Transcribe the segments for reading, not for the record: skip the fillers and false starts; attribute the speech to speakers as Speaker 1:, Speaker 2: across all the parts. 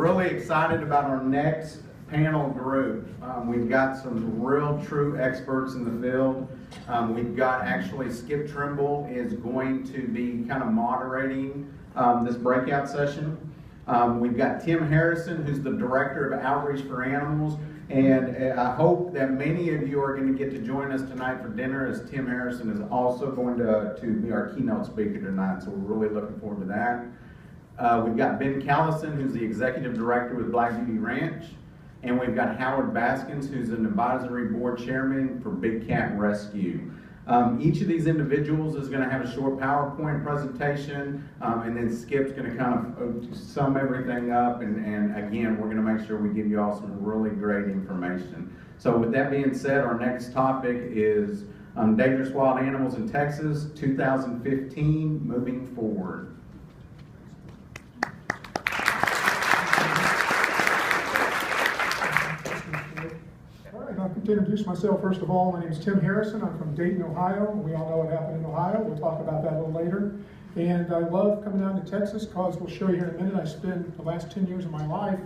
Speaker 1: really excited about our next panel group. We've got some real true experts in the field. We've got actually Skip Trimble is going to be kind of moderating this breakout session. We've got Tim Harrison, who's the Director of Outreach for Animals. And I hope that many of you are going to get to join us tonight for dinner, as Tim Harrison is also going to be our keynote speaker tonight. So we're really looking forward to that. We've got Ben Callison, who's the Executive Director with Black Beauty Ranch. And we've got Howard Baskins, who's an Advisory Board Chairman for Big Cat Rescue. Each of these individuals is going to have a short PowerPoint presentation, and then Skip's going to kind of sum everything up, and again, we're going to make sure we give you all some really great information. So with that being said, our next topic is Dangerous Wild Animals in Texas, 2015, moving forward.
Speaker 2: To introduce myself, first of all, my name is Tim Harrison. I'm from Dayton, Ohio. We all know what happened in Ohio. We'll talk about that a little later. And I love coming down to Texas because we'll show you here in a minute. I spent the last 10 years of my life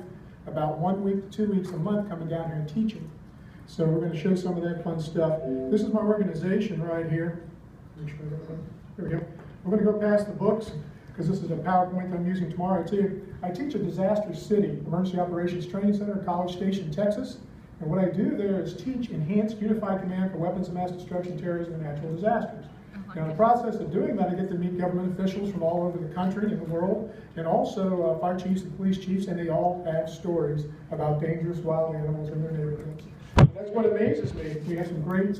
Speaker 2: about 1 week to 2 weeks a month coming down here and teaching. So we're going to show some of that fun stuff. This is my organization right here. Make sure I got one. There we go. We're going to go past the books because this is a PowerPoint I'm using tomorrow too. I teach at Disaster City, Emergency Operations Training Center, College Station, Texas. And what I do there is teach Enhanced Unified Command for Weapons of Mass Destruction, Terrorism, and Natural Disasters. Now, in the process of doing that, I get to meet government officials from all over the country and the world, and also fire chiefs and police chiefs, and they all have stories about dangerous wild animals in their neighborhoods. And that's what amazes me. We have some great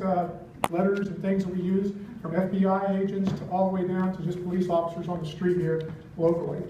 Speaker 2: letters and things that we use, from FBI agents to all the way down to just police officers on the street here locally.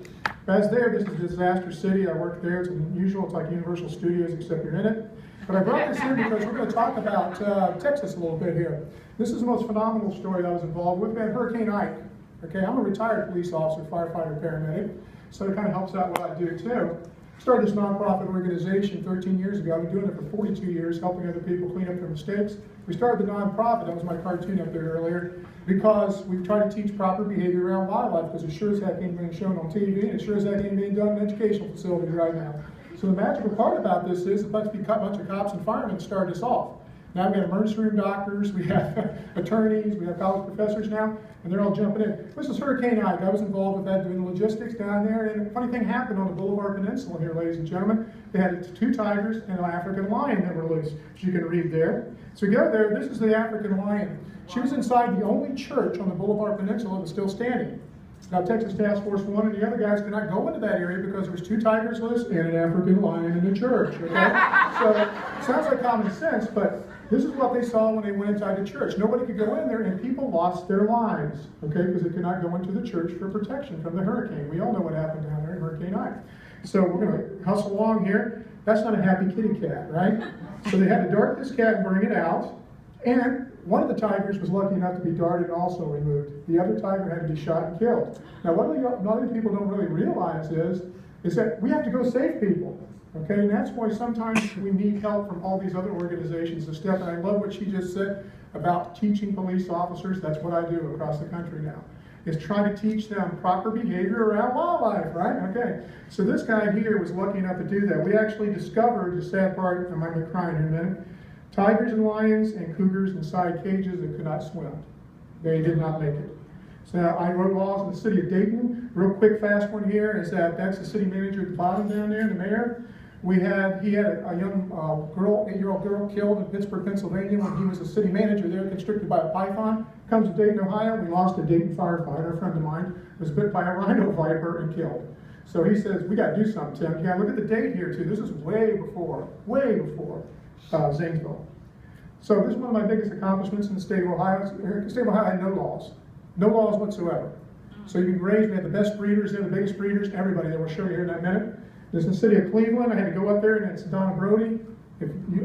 Speaker 2: As there, this is Disaster City. I work there. It's unusual. It's like Universal Studios, except you're in it. But I brought this here because we're going to talk about Texas a little bit here. This is the most phenomenal story I was involved with. We had Hurricane Ike. Okay, I'm a retired police officer, firefighter, paramedic, so it kind of helps out what I do too. Started this nonprofit organization 13 years ago. I've been doing it for 42 years, helping other people clean up their mistakes. We started the nonprofit, that was my cartoon up there earlier, because we've tried to teach proper behavior around wildlife, because it sure as heck ain't being shown on TV, and it sure as heck ain't being done in educational facilities right now. So the magical part about this is a bunch of cops and firemen started us off. Now we have emergency room doctors, we have attorneys, we have college professors now, and they're all jumping in. This is Hurricane Ike. I was involved with that, doing the logistics down there, and a funny thing happened on the Boulevard Peninsula here, ladies and gentlemen. They had 2 tigers and an African lion that were loose, as you can read there. So we go there, this is the African lion. She was inside the only church on the Boulevard Peninsula that was still standing. Now, Texas Task Force 1 and the other guys could not go into that area because there was 2 tigers loose and an African lion in the church. Okay? So it sounds like common sense, but this is what they saw when they went inside the church. Nobody could go in there, and people lost their lives, okay, because they could not go into the church for protection from the hurricane. We all know what happened down there in Hurricane Ike. So we're going to hustle along here. That's not a happy kitty cat, right? So they had to dart this cat and bring it out, and one of the tigers was lucky enough to be darted and also removed. The other tiger had to be shot and killed. Now, what a lot of people don't really realize is that we have to go save people. Okay, and that's why sometimes we need help from all these other organizations and stuff. And I love what she just said about teaching police officers. That's what I do across the country now, is try to teach them proper behavior around wildlife, right? Okay, so this guy here was lucky enough to do that. We actually discovered, the sad part, I might be crying in a minute, tigers and lions and cougars inside cages that could not swim. They did not make it. So I wrote laws in the city of Dayton. Real quick, fast one here is that's the city manager at the bottom down there, the mayor. He had a young girl, 8-year-old girl, killed in Pittsburgh, Pennsylvania when he was a city manager there, constricted by a python. Comes to Dayton, Ohio. We lost a Dayton firefighter, a friend of mine, was bit by a rhino viper and killed. So he says, we got to do something, Tim. You got to look at the date here, too. This is way before Zanesville. So this is one of my biggest accomplishments in the state of Ohio. The state of Ohio had no laws whatsoever. So you can raise, we had the best breeders there, the biggest breeders, everybody that we'll show you here in a minute. This is the city of Cleveland. I had to go up there, and it's Donna Brody.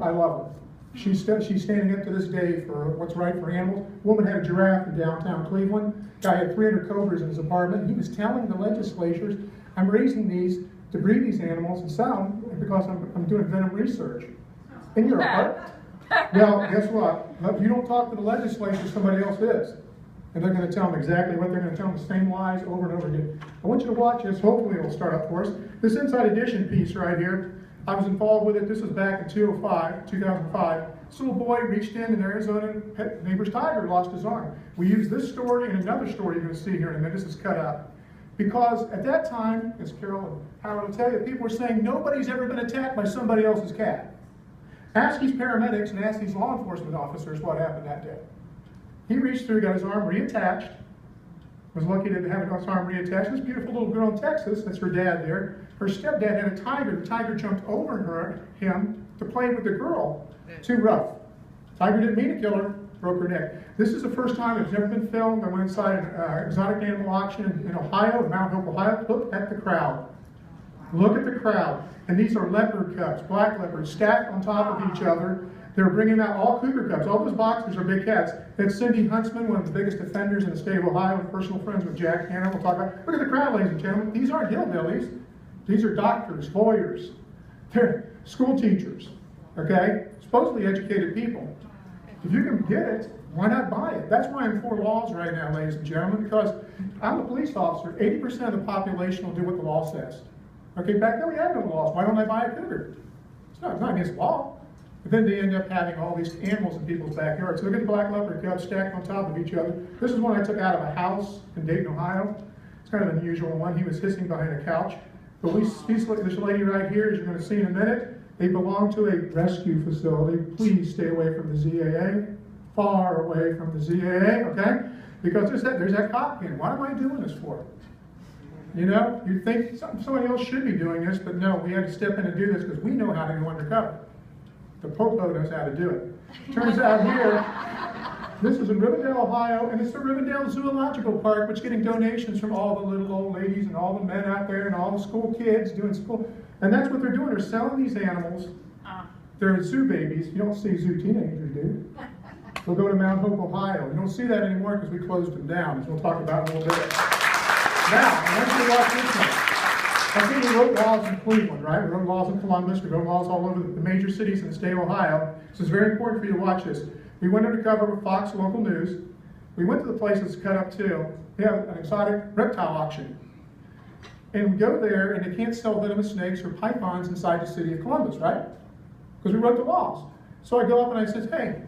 Speaker 2: I love her. She's standing up to this day for what's right for animals. Woman had a giraffe in downtown Cleveland. Guy had 300 cobras in his apartment. He was telling the legislatures, I'm raising these to breed these animals and sell them because I'm doing venom research. In your apartment? Well, guess what? If you don't talk to the legislature, somebody else is. and they're going to tell them exactly what they're going to tell them, the same lies over and over again. I want you to watch this. Hopefully it'll start up for us. This Inside Edition piece right here, I was involved with it. This was back in 2005. This little boy reached in Arizona, neighbor's tiger lost his arm. We used this story and another story you're going to see here in a minute. This is cut out. Because at that time, as Carol and Howard will tell you, people were saying nobody's ever been attacked by somebody else's cat. Ask these paramedics and ask these law enforcement officers what happened that day. He reached through, got his arm reattached, was lucky to have his arm reattached. This beautiful little girl in Texas, that's her dad there, her stepdad had a tiger. The tiger jumped over him to play with the girl. Too rough. Tiger didn't mean to kill her, broke her neck. This is the first time it's ever been filmed. I went inside an exotic animal auction in Ohio, Mount Hope, Ohio. Look at the crowd. Look at the crowd. And these are leopard cubs, black leopards, stacked on top of each other. They're bringing out all cougar cubs. All those boxers are big cats. That's Cindy Huntsman, one of the biggest defenders in the state of Ohio, and personal friends with Jack Hanna. We'll talk about. Look at the crowd, ladies and gentlemen. These aren't hillbillies. These are doctors, lawyers. They're school teachers, okay? Supposedly educated people. If you can get it, why not buy it? That's why I'm for laws right now, ladies and gentlemen, because I'm a police officer. 80% of the population will do what the law says. Okay, back then we had no laws. Why don't I buy a cougar? It's not against law. But then they end up having all these animals in people's backyards. So look at the black leopard cubs stacked on top of each other. This is one I took out of a house in Dayton, Ohio. It's kind of an unusual one. He was hissing behind a couch. But this lady right here, as you're going to see in a minute, they belong to a rescue facility. Please stay away from the ZAA. Far away from the ZAA, okay? Because there's that cop pin. What am I doing this for? You know, you'd think somebody else should be doing this, but no, we had to step in and do this because we know how to go undercover. The Popo knows how to do it. Turns out here, this is in Rivendell, Ohio, and it's the Rivendell Zoological Park, which is getting donations from all the little old ladies and all the men out there and all the school kids doing school. And that's what they're doing. They're selling these animals. They're zoo babies. You don't see zoo teenagers, do you? We'll go to Mount Hope, Ohio. You don't see that anymore because we closed them down, as we'll talk about in a little bit. Now, I want you to watch this one. I think we wrote laws in Cleveland, right? We wrote laws in Columbus. We wrote laws all over the major cities in the state of Ohio. So it's very important for you to watch this. We went undercover with Fox Local News. We went to the place that's cut up too. They have an exotic reptile auction. And we go there, and they can't sell venomous snakes or pythons inside the city of Columbus, right? Because we wrote the laws. So I go up and I says, hey,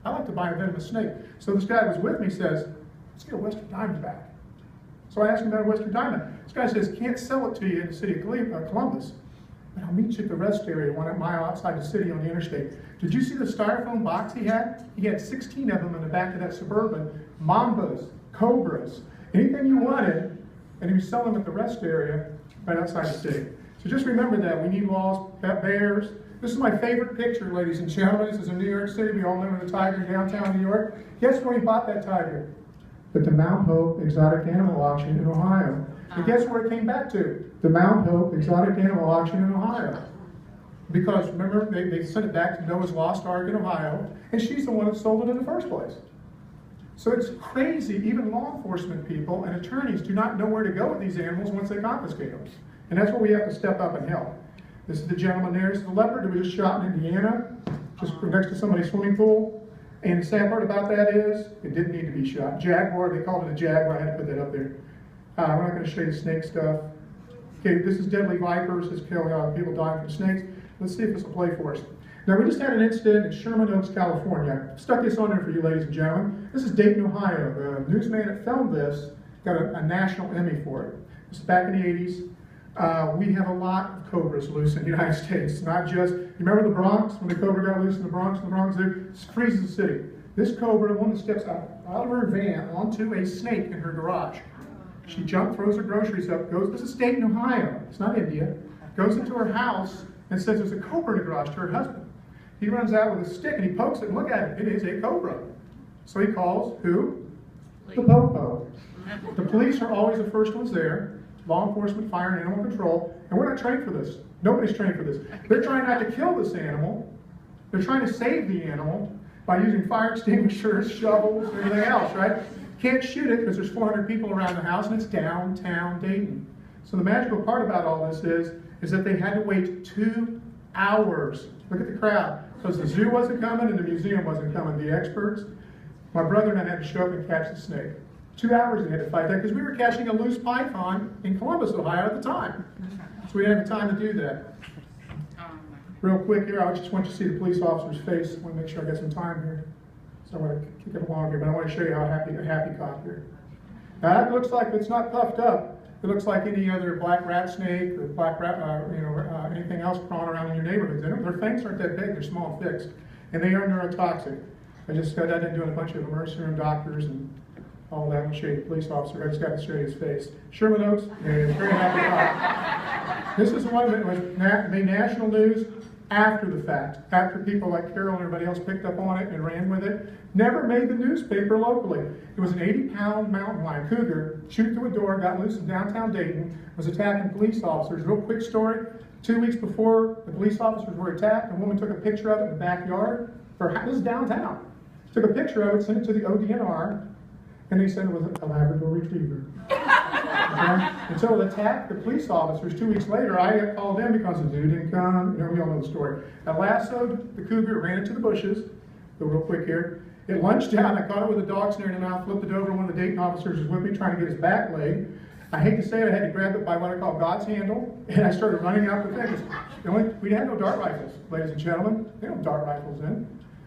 Speaker 2: I'd like to buy a venomous snake. So this guy who was with me says, let's get a Western Diamondback. So I asked him about a Western Diamondback. This guy says, can't sell it to you in the city of Columbus, but I'll meet you at the rest area 1 mile outside the city on the interstate. Did you see the styrofoam box he had? He had 16 of them in the back of that Suburban. Mambas, cobras, anything you wanted, and he was selling them at the rest area right outside the city. So just remember that. We need laws, bears. This is my favorite picture, ladies and gentlemen. This is in New York City. We all remember the tiger in downtown New York. Guess where he bought that tiger? At the Mount Hope Exotic Animal Auction in Ohio. And guess where it came back to? The Mount Hope Exotic Animal Auction in Ohio. Because remember, they sent it back to Noah's Lost Ark in Ohio, and she's the one that sold it in the first place. So it's crazy. Even law enforcement people and attorneys do not know where to go with these animals once they confiscate them. And that's where we have to step up and help. This is the gentleman there. This is the leopard that we just shot in Indiana, just next to somebody's swimming pool. And the sad part about that is, it didn't need to be shot. Jaguar, they called it a jaguar. I had to put that up there. We're not going to show you the snake stuff. Okay, this is deadly vipers. This is killing people dying from snakes. Let's see if this will play for us. Now, we just had an incident in Sherman Oaks, California. I stuck this on there for you, ladies and gentlemen. This is Dayton, Ohio. The newsman that filmed this got a national Emmy for it. This is back in the 80s. We have a lot of cobras loose in the United States. It's not just, you remember the Bronx, when the cobra got loose in the Bronx Zoo? It freezes the city. This cobra, the one that steps out of her van onto a snake in her garage. She jumped, throws her groceries up, goes, this is Dayton, Ohio, it's not India, goes into her house and says there's a cobra in the garage to her husband. He runs out with a stick and he pokes it and look at it, it is a cobra. So he calls who? The Popo. The police are always the first ones there. Law enforcement, fire, and animal control, and we're not trained for this. Nobody's trained for this. They're trying not to kill this animal. They're trying to save the animal by using fire extinguishers, shovels, and everything else, right? Can't shoot it because there's 400 people around the house and it's downtown Dayton. So the magical part about all this is that they had to wait 2 hours. Look at the crowd. Because the zoo wasn't coming and the museum wasn't coming. The experts, my brother and I had to show up and catch the snake. 2 hours they had to fight that because we were catching a loose python in Columbus, Ohio at the time. So we didn't have the time to do that. Real quick here, I just want you to see the police officer's face. I want to make sure I got some time here. So I'm going to kick it along here, but I want to show you how happy cop here. Now that looks like it's not puffed up. It looks like any other black rat snake or black rat, anything else crawling around in your neighborhoods. Their fangs aren't that big, they're small and fixed. And they are neurotoxic. I just got done doing a bunch of emergency room doctors and all that. I'm going to show you the police officer. I just got to show you his face. Sherman Oaks, very happy cop. This is one that was made national news after the fact, after people like Carol and everybody else picked up on it and ran with it. Never made the newspaper locally. It was an 80-pound mountain lion cougar, shoot through a door, got loose in downtown Dayton, was attacking police officers. Real quick story, 2 weeks before the police officers were attacked, a woman took a picture of it in the backyard. This is downtown. Took a picture of it, sent it to the ODNR, and they said it was a Labrador Retriever. Okay? Until it attacked the police officers 2 weeks later, I called them because the dude didn't come. We all know the story. I lassoed the cougar, ran into the bushes. Go real quick here. It lunged down. I caught it with a dog snare in the mouth, flipped it over. One of the Dayton officers was with me trying to get his back leg. I hate to say it, I had to grab it by what I call God's handle, and I started running out the fence. We had no dart rifles, ladies and gentlemen. They don't have dart rifles in.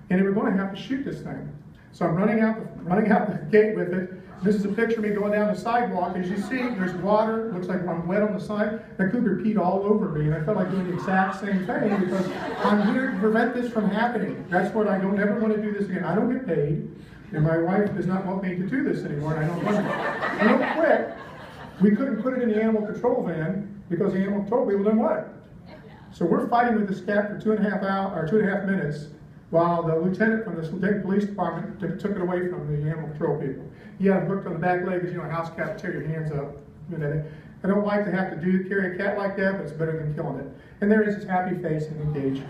Speaker 2: And they were going to have to shoot this thing. So I'm running out the gate with it. This is a picture of me going down the sidewalk. As you see, there's water. Looks like I'm wet on the side. That cougar peed all over me, and I felt like doing the exact same thing because I'm here to prevent this from happening. That's what I don't ever want to do this again. I don't get paid, and my wife does not want me to do this anymore, and I don't want to. Real quick, we couldn't put it in the animal control van because the animal control people didn't want it. So we're fighting with this cat for 2.5 minutes. While the lieutenant from the Dayton Police Department took it away from the animal control people. Yeah, hooked on the back leg, because a house cat will tear your hands up. I don't like to have to carry a cat like that, but it's better than killing it. And there is his happy face in the cage.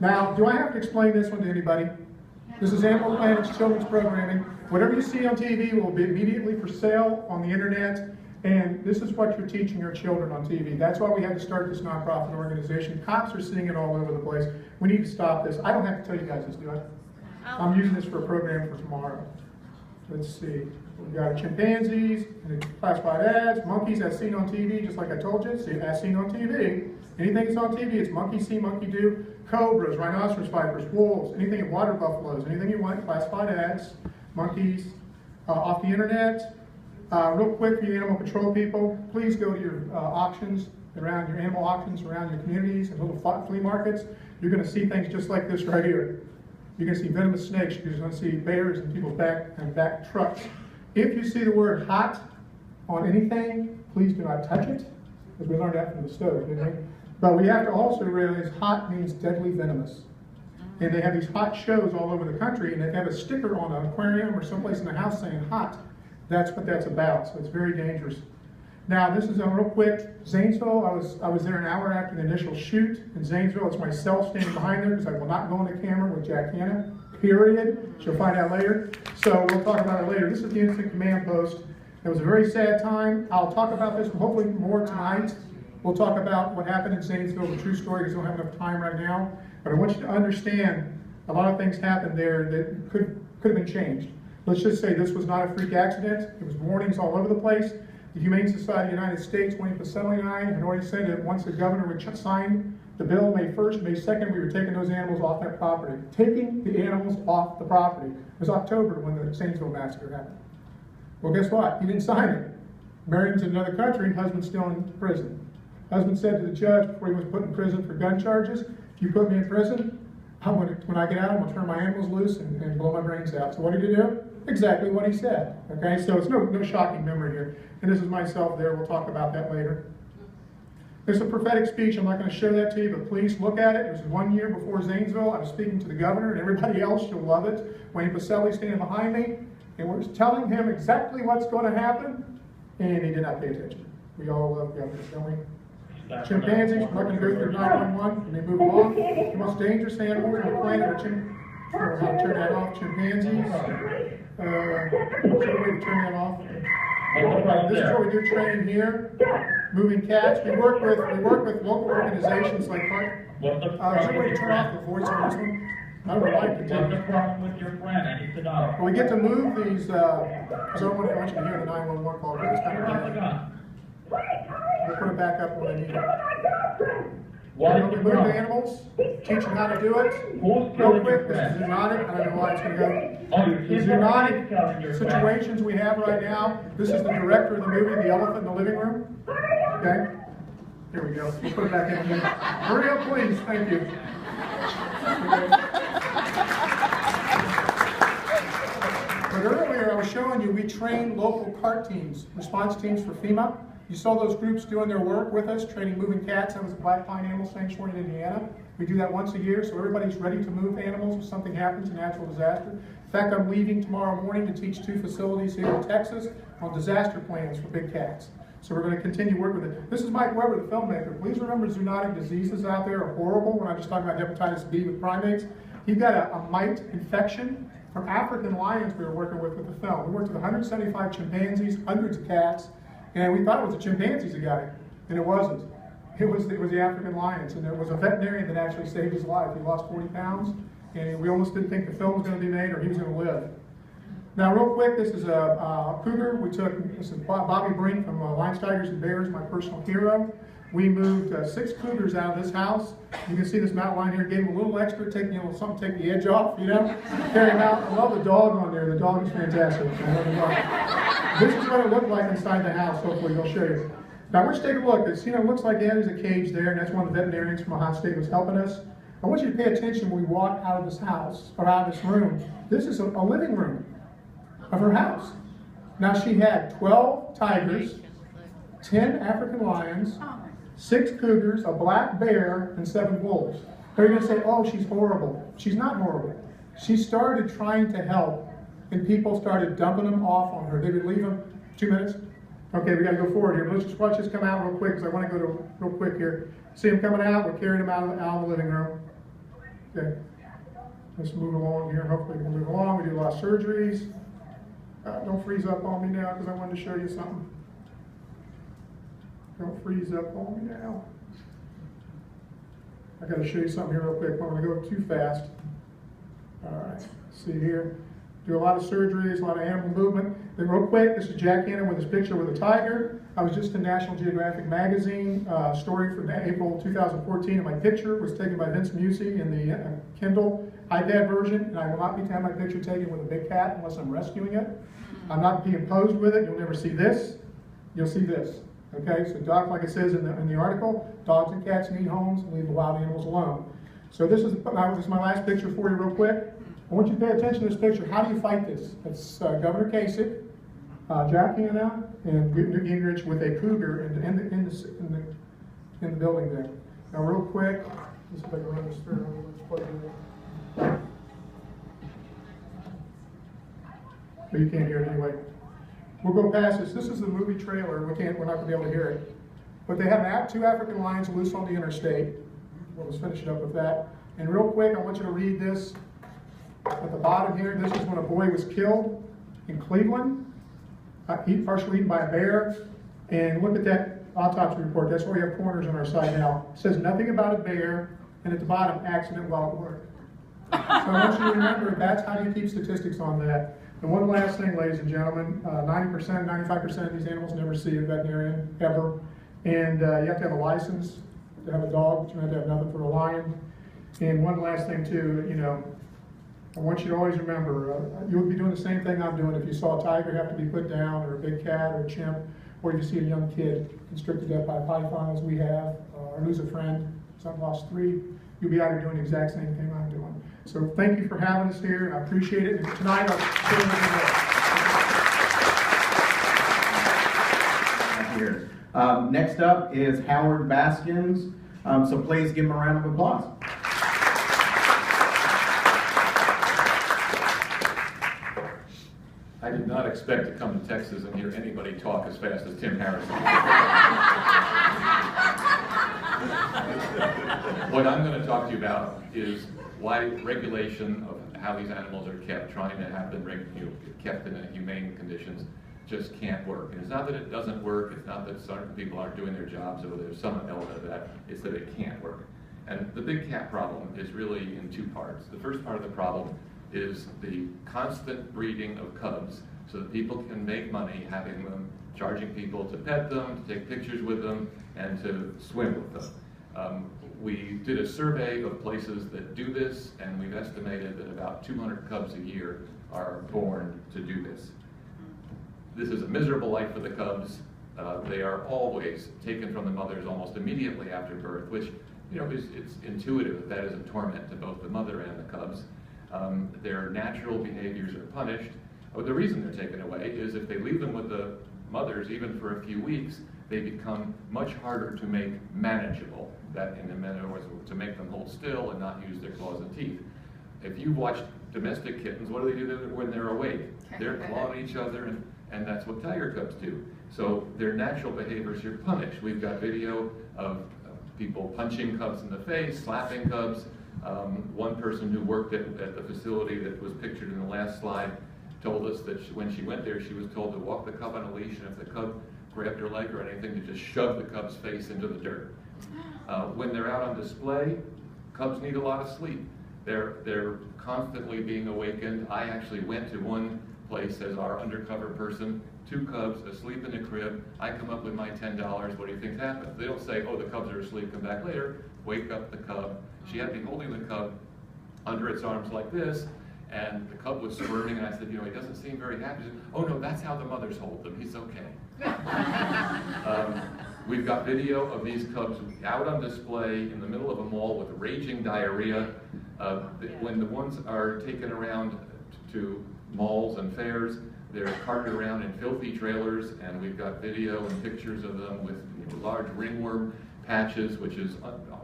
Speaker 2: Now, do I have to explain this one to anybody? This is Animal Planet's children's programming. Whatever you see on TV will be immediately for sale on the internet. And this is what you're teaching your children on TV. That's why we had to start this nonprofit organization. Cops are seeing it all over the place. We need to stop this. I don't have to tell you guys this, do I? I'm using this for a program for tomorrow. Let's see. We've got chimpanzees, and classified ads, monkeys as seen on TV, just like I told you, see, as seen on TV. Anything that's on TV, it's monkey see, monkey do. Cobras, rhinoceros vipers, wolves, anything, water buffaloes, anything you want, classified ads, monkeys, off the internet. Real quick, for you animal control people, please go to your auctions, around your animal auctions, around your communities and little flea markets. You're going to see things just like this right here. You're going to see venomous snakes. You're going to see bears in people's back trucks. If you see the word hot on anything, please do not touch it, because we learned that from the stove, didn't we? But we have to also realize hot means deadly venomous. And they have these hot shows all over the country, and they have a sticker on an aquarium or someplace in the house saying hot. That's what that's about, so it's very dangerous. Now, this is a real quick, Zanesville. I was there an hour after the initial shoot in Zanesville. It's myself standing behind there because I will not go on the camera with Jack Hanna, period. She'll find out later. So we'll talk about it later. This is the Incident Command Post. It was a very sad time. I'll talk about this hopefully more tonight. We'll talk about what happened in Zanesville, the true story, because we don't have enough time right now. But I want you to understand a lot of things happened there that could have been changed. Let's just say this was not a freak accident. There was warnings all over the place. The Humane Society of the United States, William Pacelli and I, had already said that once the governor would sign the bill May 1st, May 2nd, we were taking those animals off that property. Taking the animals off the property. It was October when the Zanesville massacre happened. Well, guess what? He didn't sign it. Married into another country, husband's still in prison. Husband said to the judge before he was put in prison for gun charges, if you put me in prison, when I get out, I'm going to turn my animals loose and blow my brains out. So what did he do? Exactly what he said. Okay, so it's no shocking memory here. And this is myself there. We'll talk about that later. There's a prophetic speech. I'm not going to show that to you, but please look at it. It was 1 year before Zanesville. I was speaking to the governor and everybody else. You'll love it. Wayne Pacelli standing behind me, and we're telling him exactly what's going to happen, and he did not pay attention. We all love governors, don't we? Chimpanzees, we're not going to go through 911. Let me move along. The most dangerous animals on the planet are how to turn that off. Chimpanzees. Is there a way to turn that off? This is what we do training here. Moving cats. We work with local organizations like is there a way to turn off the voice on this one? I would like to
Speaker 3: What's
Speaker 2: take
Speaker 3: the problem with your friend? I need to know.
Speaker 2: Well, we get to move these, because I want you to hear the 911 call, but it's kind of
Speaker 3: Drop the
Speaker 2: bad.
Speaker 3: gun.
Speaker 2: We'll put it back up when I need it.
Speaker 3: What
Speaker 2: When
Speaker 3: is
Speaker 2: we
Speaker 3: the
Speaker 2: move the
Speaker 3: problem?
Speaker 2: animals, teach them how to do it.
Speaker 3: Who's
Speaker 2: Real
Speaker 3: killing
Speaker 2: quick,
Speaker 3: your
Speaker 2: this is
Speaker 3: friend?
Speaker 2: zoonotic, I don't know why it's gonna go.
Speaker 3: Oh, your
Speaker 2: The
Speaker 3: kids are killing your
Speaker 2: zoonotic
Speaker 3: friend.
Speaker 2: situations we have right now, this is the director of the movie, The Elephant in the Living Room. Okay? Here we go. We'll put it back in again. Hurry up, please. Thank you. But earlier I was showing you, we train local CART teams, response teams for FEMA. You saw those groups doing their work with us, training moving cats. That was the Black Pine Animal Sanctuary in Indiana. We do that once a year, so everybody's ready to move animals if something happens, a natural disaster. In fact, I'm leaving tomorrow morning to teach 2 facilities here in Texas on disaster plans for big cats. So we're going to continue work with it. This is Mike Weber, the filmmaker. Please remember zoonotic diseases out there are horrible. When I just talked about hepatitis B with primates, he got a mite infection from African lions we were working with the film. We worked with 175 chimpanzees, hundreds of cats, and we thought it was the chimpanzees that got it, and it wasn't. It was the African lions, and it was a veterinarian that actually saved his life. He lost 40 pounds, and we almost didn't think the film was going to be made or he was going to live. Now, real quick, this is a cougar. This is Bobby Brink from Lions, Tigers, and Bears, my personal hero. We moved 6 cougars out of this house. You can see this mountain lion here, gave him a little extra, something to take the edge off, carry him out. I love the dog on there. The dog is fantastic. I love the dog. This is what it looked like inside the house. Hopefully, they'll show you. Now, I want you to take a look. It looks like there's a cage there, and that's one of the veterinarians from Ohio State was helping us. I want you to pay attention when we walk out of this house, or out of this room. This is a living room of her house. Now, she had 12 tigers, 10 African lions, 6 cougars, a black bear, and 7 wolves. They're going to say, oh, she's horrible. She's not horrible. She started trying to help, and people started dumping them off on her. They would leave them. 2 minutes? Okay, we got to go forward here. Let's just watch this come out real quick, because I want to go to real quick here. See him coming out. We're carrying him out of the living room. Okay. Let's move along here. Hopefully we can move along. We do a lot of surgeries. Don't freeze up on me now, because I wanted to show you something. Don't freeze up on me now. I got to show you something here real quick. I'm going to go too fast. All right, see here. Do a lot of surgeries, a lot of animal movement. Then real quick, this is Jack Hanna with his picture with a tiger. I was just in National Geographic magazine, story from April 2014, and my picture was taken by Vince Musi in the Kindle iPad version, and I will not be having my picture taken with a big cat unless I'm rescuing it. I'm not being posed with it. You'll never see this. You'll see this. Okay, so dogs, like it says in the article, dogs and cats need homes and leave the wild animals alone. So this is my last picture for you real quick. I want you to pay attention to this picture. How do you fight this? It's Governor Kasich, Jack Hanna, and Newt Gingrich with a cougar in the building there. Now real quick, let's see if I can run this through. Let's plug it in. But you can't hear it anyway. We'll go past this. This is the movie trailer. We're not going to be able to hear it. But they have 2 African lions loose on the interstate. We'll just finish it up with that. And real quick, I want you to read this at the bottom here. This is when a boy was killed in Cleveland, partially eaten by a bear. And look at that autopsy report. That's why we have corners on our side now. It says nothing about a bear, and at the bottom, accident while at work. So I want you to remember, that's how you keep statistics on that. And one last thing, ladies and gentlemen, 90%, 95% of these animals never see a veterinarian, ever. And you have to have a license to have a dog, but you don't have to have nothing for a lion. And one last thing too, I want you to always remember, you would be doing the same thing I'm doing if you saw a tiger have to be put down, or a big cat, or a chimp, or if you see a young kid constricted to death by a python, as we have, or lose a friend, some lost 3, you'll be out here doing the exact same thing I'm doing. So thank you for having us here, and I appreciate it. And tonight I'll share with you
Speaker 1: Here. Next up is Howard Baskins. So please give him a round of applause.
Speaker 4: I did not expect to come to Texas and hear anybody talk as fast as Tim Harrison. What I'm going to talk to you about is why regulation of how these animals are kept, trying to have them kept in humane conditions, just can't work. And it's not that it doesn't work, it's not that certain people aren't doing their jobs, or there's some element of that, it's that it can't work. And the big cat problem is really in two parts. The first part of the problem is the constant breeding of cubs so that people can make money having them, charging people to pet them, to take pictures with them, and to swim with them. We did a survey of places that do this, and we've estimated that about 200 cubs a year are born to do this. This is a miserable life for the cubs. They are always taken from the mothers almost immediately after birth, which, you know, it's intuitive that is a torment to both the mother and the cubs. Their natural behaviors are punished. The reason they're taken away is if they leave them with the mothers, even for a few weeks, they become much harder to make manageable. That, in other words, to make them hold still and not use their claws and teeth. If you watch domestic kittens, what do they do when they're awake? They're clawing each other, and that's what tiger cubs do. So their natural behaviors are punished. We've got video of people punching cubs in the face, slapping cubs. One person who worked at the facility that was pictured in the last slide told us that when she went there, she was told to walk the cub on a leash, and if the cub grabbed her leg or anything, to just shove the cub's face into the dirt. When they're out on display, cubs need a lot of sleep. They're constantly being awakened. I actually went to one place as our undercover person, 2 cubs asleep in a crib. I come up with my $10. What do you think happens? They don't say, oh, the cubs are asleep, come back later. Wake up the cub. She had me holding the cub under its arms like this, and the cub was squirming, and I said, you know, he doesn't seem very happy. She said, oh no, that's how the mothers hold them. He's okay. We've got video of these cubs out on display in the middle of a mall with raging diarrhea. When the ones are taken around to malls and fairs, they're carted around in filthy trailers, and we've got video and pictures of them with, you know, large ringworm patches, which is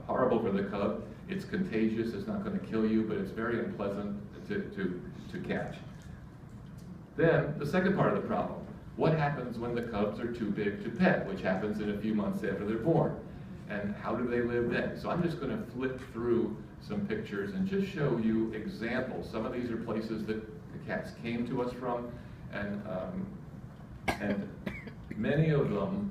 Speaker 4: horrible for the cub. It's contagious, it's not going to kill you, but it's very unpleasant to catch. Then, the second part of the problem. What happens when the cubs are too big to pet, which happens in a few months after they're born? And how do they live then? So I'm just going to flip through some pictures and just show you examples. Some of these are places that the cats came to us from, and many of them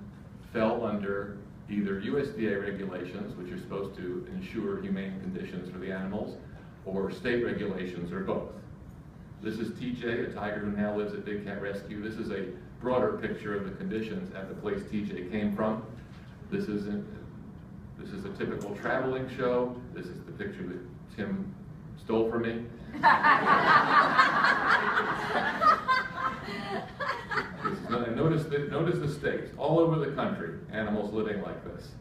Speaker 4: fell under either USDA regulations, which are supposed to ensure humane conditions for the animals, or state regulations, or both. This is TJ, a tiger who now lives at Big Cat Rescue. This is a broader picture of the conditions at the place TJ came from. This is a typical traveling show. This is the picture that Tim stole from me. Notice the states, all over the country, animals living like this.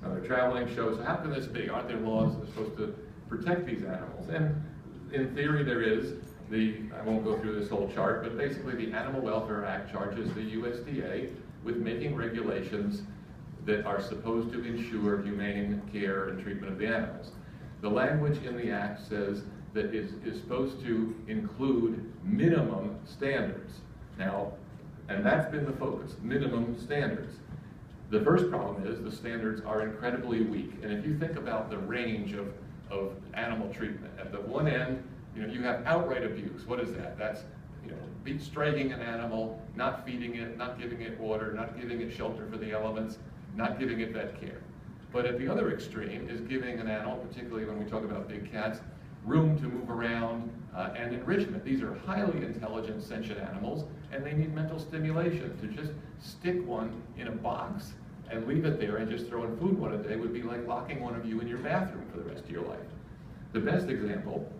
Speaker 4: Another traveling show. So how can this be? Aren't there laws that are supposed to protect these animals? And in theory there is. I won't go through this whole chart, but basically the Animal Welfare Act charges the USDA with making regulations that are supposed to ensure humane care and treatment of the animals. The language in the Act says that it is supposed to include minimum standards. Now, and that's been the focus, minimum standards. The first problem is the standards are incredibly weak. And if you think about the range of animal treatment, at the one end, you know, you have outright abuse. What is that? That's, you know, striking an animal, not feeding it, not giving it water, not giving it shelter for the elements, not giving it vet care. But at the other extreme is giving an animal, particularly when we talk about big cats, room to move around and enrichment. These are highly intelligent, sentient animals, and they need mental stimulation. To just stick one in a box and leave it there and just throw in food one a day would be like locking one of you in your bathroom for the rest of your life. The best example,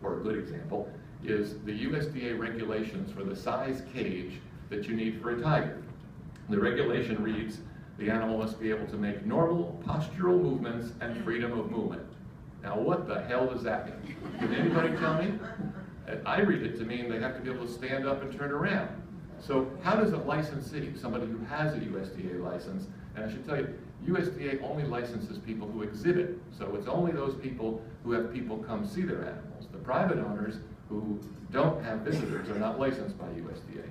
Speaker 4: or a good example, is the USDA regulations for the size cage that you need for a tiger. The regulation reads, the animal must be able to make normal postural movements and freedom of movement. Now what the hell does that mean? Can anybody tell me? I read it to mean they have to be able to stand up and turn around. So how does a licensee, somebody who has a USDA license, and I should tell you, USDA only licenses people who exhibit. So it's only those people who have people come see their animals. The private owners who don't have visitors are not licensed by USDA.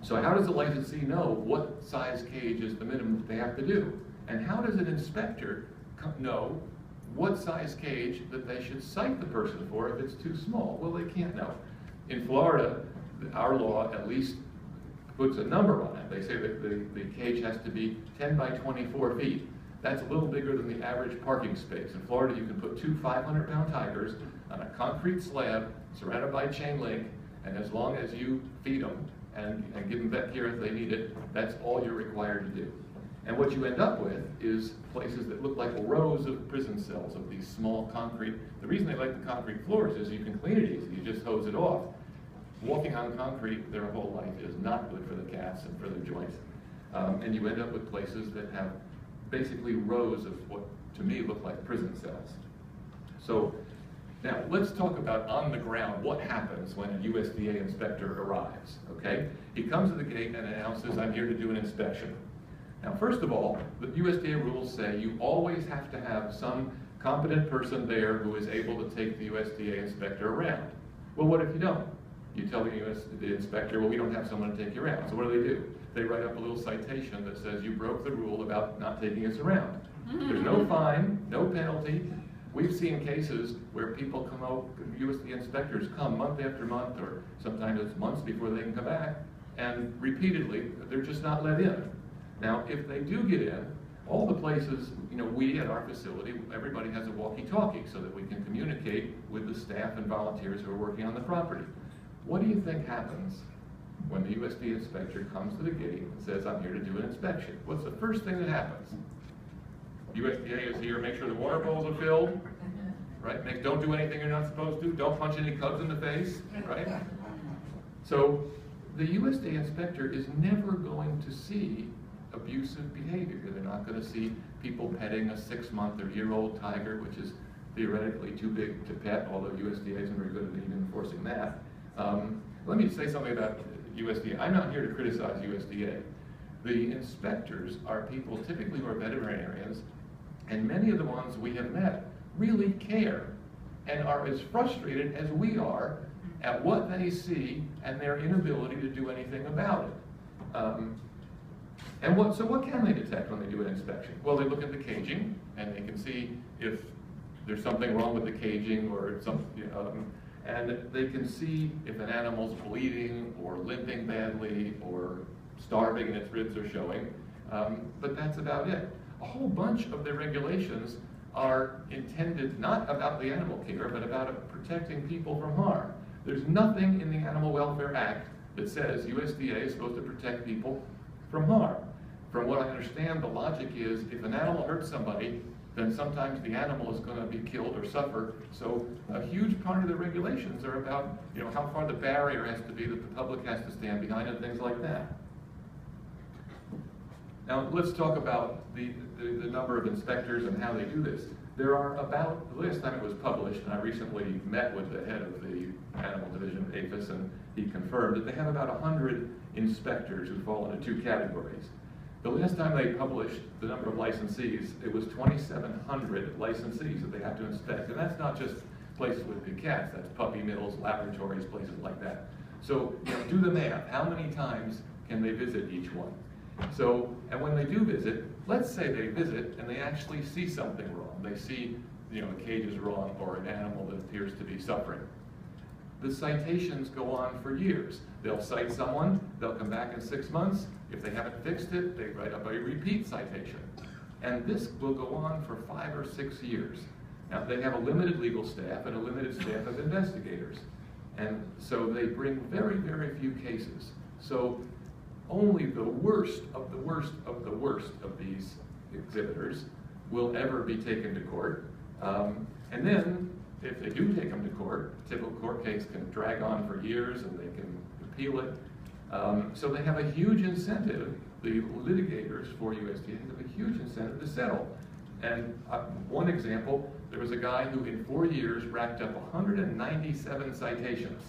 Speaker 4: So how does a licensee know what size cage is the minimum they have to do? And how does an inspector know what size cage that they should cite the person for if it's too small? Well, they can't know. In Florida, our law at least puts a number on it. They say that the cage has to be 10 by 24 feet. That's a little bigger than the average parking space. In Florida, you can put two 500-pound tigers on a concrete slab surrounded by chain link, and as long as you feed them and give them vet care if they need it, that's all you're required to do. And what you end up with is places that look like rows of prison cells of these small concrete. The reason they like the concrete floors is you can clean it easy, you just hose it off. Walking on concrete their whole life is not good for the cats and for their joints. And you end up with places that have basically rows of what to me look like prison cells. So now let's talk about on the ground what happens when a USDA inspector arrives, okay? He comes to the gate and announces, I'm here to do an inspection. Now first of all, the USDA rules say you always have to have some competent person there who is able to take the USDA inspector around. Well, what if you don't? You tell the inspector, well, we don't have someone to take you around. So what do? They write up a little citation that says you broke the rule about not taking us around. There's no fine, no penalty. We've seen cases where people come out, USDA inspectors come month after month, or sometimes it's months before they can come back, and repeatedly, they're just not let in. Now, if they do get in, all the places, we at our facility, everybody has a walkie-talkie so that we can communicate with the staff and volunteers who are working on the property. What do you think happens when the USDA inspector comes to the gate and says, I'm here to do an inspection? What's the first thing that happens? USDA is here, make sure the water bowls are filled, right? Don't do anything you're not supposed to. Don't punch any cubs in the face, right? So the USDA inspector is never going to see abusive behavior. They're not going to see people petting a 6-month or year-old tiger, which is theoretically too big to pet, although USDA isn't very good at even enforcing that. Let me say something about USDA. I'm not here to criticize USDA. The inspectors are people typically who are veterinarians, and many of the ones we have met really care and are as frustrated as we are at what they see and their inability to do anything about it. So what can they detect when they do an inspection? Well, they look at the caging, and they can see if there's something wrong with the caging, or and they can see if an animal's bleeding or limping badly or starving and its ribs are showing, but that's about it. A whole bunch of their regulations are intended not about the animal care, but about protecting people from harm. There's nothing in the Animal Welfare Act that says USDA is supposed to protect people from harm. From what I understand, the logic is if an animal hurts somebody, then sometimes the animal is going to be killed or suffer. So a huge part of the regulations are about how far the barrier has to be that the public has to stand behind and things like that. Now let's talk about the number of inspectors and how they do this. There are about, the last time it was published, and I recently met with the head of the animal division of APHIS, and he confirmed that they have about 100 inspectors who fall into 2 categories. The last time they published the number of licensees, it was 2,700 licensees that they have to inspect. And that's not just places with big cats, that's puppy mills, laboratories, places like that. So do the math. How many times can they visit each one? So, and when they do visit, let's say they visit and they actually see something wrong. They see, a cage is wrong or an animal that appears to be suffering. The citations go on for years. They'll cite someone, they'll come back in 6 months. If they haven't fixed it, they write up a repeat citation. And this will go on for 5 or 6 years. Now, they have a limited legal staff and a limited staff of investigators. And so they bring very, very few cases. So only the worst of the worst of the worst of these exhibitors will ever be taken to court. And then, if they do take them to court, a typical court case can drag on for years and they can appeal it. So they have a huge incentive, the litigators for USDA have a huge incentive to settle. And one example, there was a guy who in 4 years racked up 197 citations.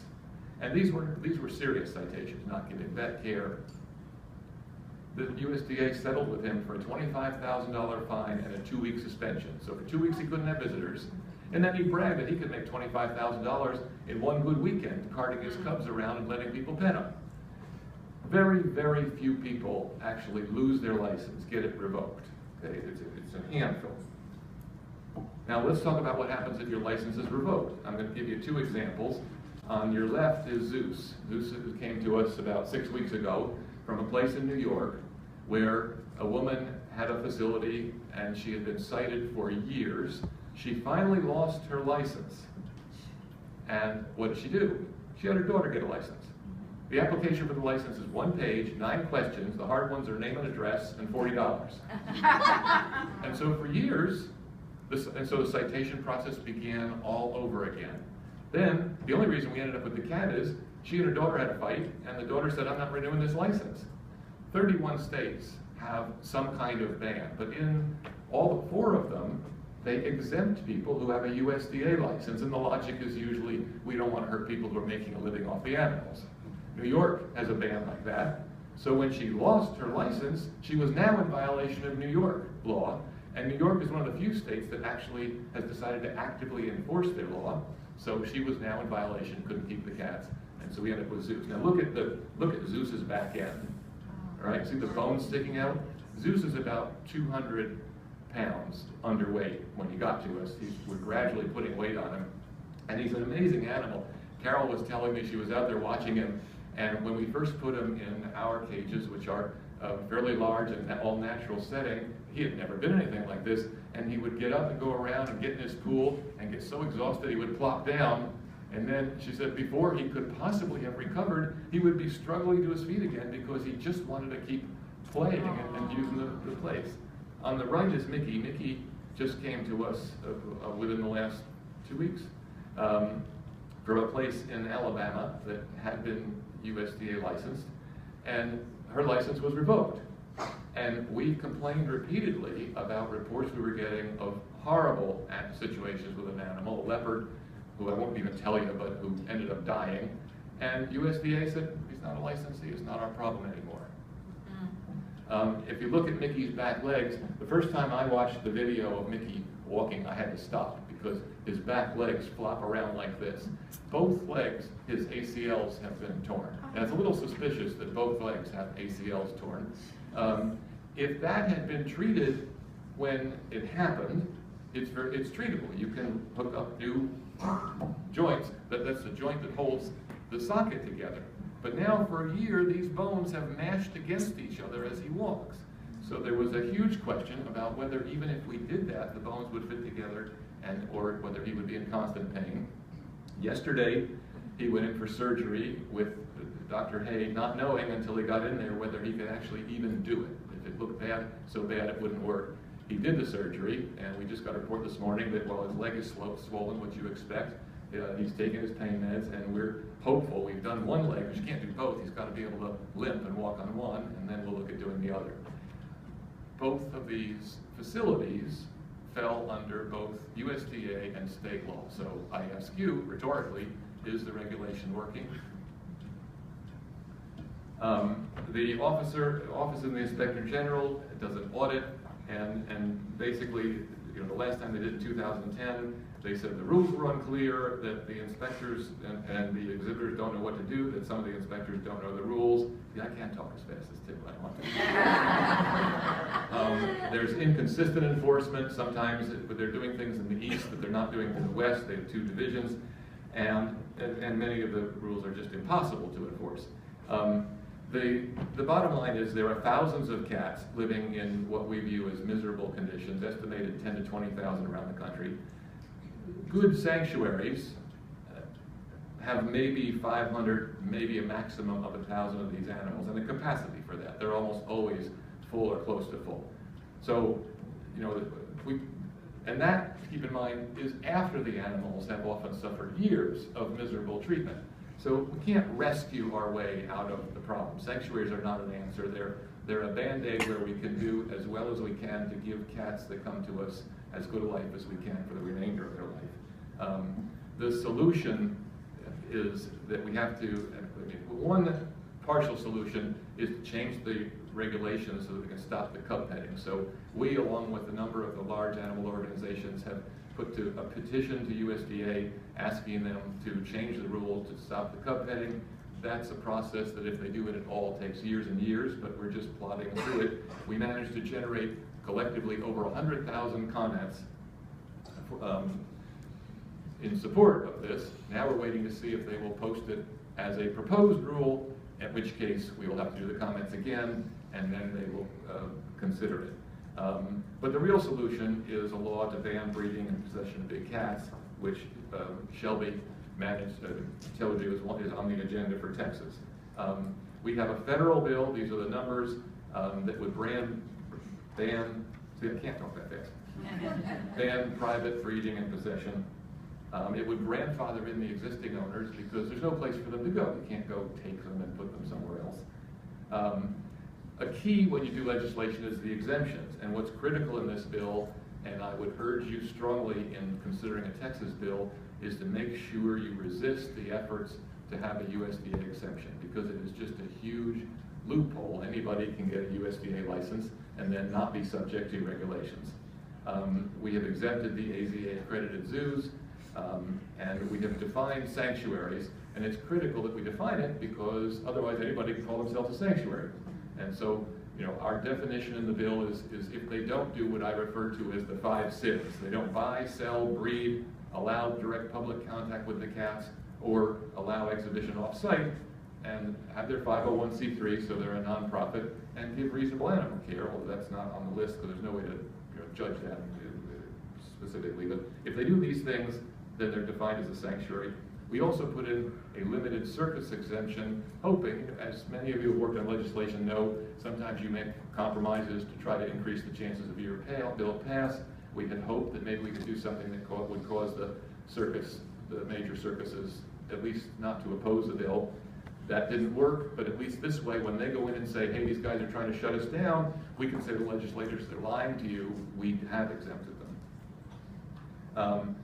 Speaker 4: And these were serious citations, not giving vet care. The USDA settled with him for a $25,000 fine and a 2-week suspension. So for 2 weeks he couldn't have visitors. And then he bragged that he could make $25,000 in one good weekend, carting his cubs around and letting people pet them. Very, very few people actually lose their license, get it revoked. Okay? It's a handful. Now let's talk about what happens if your license is revoked. I'm going to give you 2 examples. On your left is Zeus. Zeus came to us about 6 weeks ago from a place in New York where a woman had a facility and she had been cited for years. She finally lost her license. And what did she do? She had her daughter get a license. The application for the license is 1 page, 9 questions. The hard ones are name and address and $40. And so for years, so the citation process began all over again. Then, the only reason we ended up with the cat is she and her daughter had a fight, and the daughter said, I'm not renewing this license. 31 states have some kind of ban, but in all 4 of them, they exempt people who have a USDA license, and the logic is usually, we don't want to hurt people who are making a living off the animals. New York has a ban like that, so when she lost her license, she was now in violation of New York law, and New York is one of the few states that actually has decided to actively enforce their law, so she was now in violation, couldn't keep the cats, and so we ended up with Zeus. Now look at Zeus's back end. All right, see the bones sticking out? Zeus is about 200 pounds underweight when he got to us. We're gradually putting weight on him, and he's an amazing animal. Carol was telling me, she was out there watching him, and when we first put him in our cages, which are fairly large and all natural setting, he had never been anything like this, and he would get up and go around and get in his pool and get so exhausted he would plop down, and then she said before he could possibly have recovered, he would be struggling to his feet again because he just wanted to keep playing and using the place. On the right is Mickey. Mickey just came to us within the last 2 weeks from a place in Alabama that had been USDA licensed, and her license was revoked. And we complained repeatedly about reports we were getting of horrible situations with an animal, a leopard, who I won't even tell you, but who ended up dying. And USDA said, he's not a licensee, it's not our problem anymore. If you look at Mickey's back legs, the first time I watched the video of Mickey walking, I had to stop because his back legs flop around like this. Both legs, his ACLs have been torn. And it's a little suspicious that both legs have ACLs torn. If that had been treated when it happened, it's treatable. You can hook up new joints. That's the joint that holds the socket together. But now for a year, these bones have mashed against each other as he walks. So there was a huge question about whether even if we did that, the bones would fit together or whether he would be in constant pain. Yesterday, he went in for surgery with Dr. Hay, not knowing until he got in there whether he could actually even do it. If it looked bad, so bad it wouldn't work. He did the surgery, and we just got a report this morning that while his leg is swollen, what you expect, he's taking his pain meds, and we're hopeful. We've done one leg, but you can't do both. He's got to be able to limp and walk on one, and then we'll look at doing the other. Both of these facilities fell under both USDA and state law. So I ask you, rhetorically, is the regulation working? The Office of the Inspector General does an audit, and basically, the last time they did in 2010, they said the rules were unclear, that the inspectors and the exhibitors don't know what to do, that some of the inspectors don't know the rules. Yeah, I can't talk as fast as Tim, I want to. There's inconsistent enforcement. Sometimes they're doing things in the east that they're not doing in the west. They have 2 divisions, and many of the rules are just impossible to enforce. The bottom line is there are thousands of cats living in what we view as miserable conditions, estimated 10 to 20,000 around the country. Good sanctuaries have maybe 500, maybe a maximum of 1,000 of these animals, and the capacity for that. They're almost always full or close to full. So, and that, keep in mind, is after the animals have often suffered years of miserable treatment. So we can't rescue our way out of the problem. Sanctuaries are not an answer. They're a band-aid where we can do as well as we can to give cats that come to us as good a life as we can for the remainder of their life. The solution is that we have to, one partial solution is to change the regulations so that we can stop the cub petting. So we, along with a number of the large animal organizations, have put to a petition to USDA asking them to change the rules to stop the cub petting. That's a process that if they do it at all takes years and years, but we're just plodding through it. We managed to generate collectively over 100,000 comments in support of this. Now we're waiting to see if they will post it as a proposed rule, in which case we will have to do the comments again, and then they will consider it. But the real solution is a law to ban breeding and possession of big cats, which Shelby managed, told you is on the agenda for Texas. We have a federal bill, these are the numbers, that would ban, see, I can't talk that fast. Ban private breeding and possession. It would grandfather in the existing owners because there's no place for them to go. You can't go take them and put them somewhere else. A key when you do legislation is the exemptions, and what's critical in this bill, and I would urge you strongly in considering a Texas bill, is to make sure you resist the efforts to have a USDA exemption, because it is just a huge loophole. Anybody can get a USDA license and then not be subject to regulations. We have exempted the AZA accredited zoos, and we have defined sanctuaries, and it's critical that we define it because otherwise anybody can call themselves a sanctuary. And so, you know, our definition in the bill is if they don't do what I refer to as the 5 sins, they don't buy, sell, breed, allow direct public contact with the cats, or allow exhibition off-site, and have their 501c3, so they're a nonprofit, and give reasonable animal care, although that's not on the list because there's no way to judge that specifically. But if they do these things, then they're defined as a sanctuary. We also put in a limited circus exemption, hoping, as many of you who worked on legislation know, sometimes you make compromises to try to increase the chances of your bill pass. We had hoped that maybe we could do something that would cause the major circuses, at least not to oppose the bill. That didn't work, but at least this way, when they go in and say, hey, these guys are trying to shut us down, we can say to the legislators, they're lying to you, we have exempted them.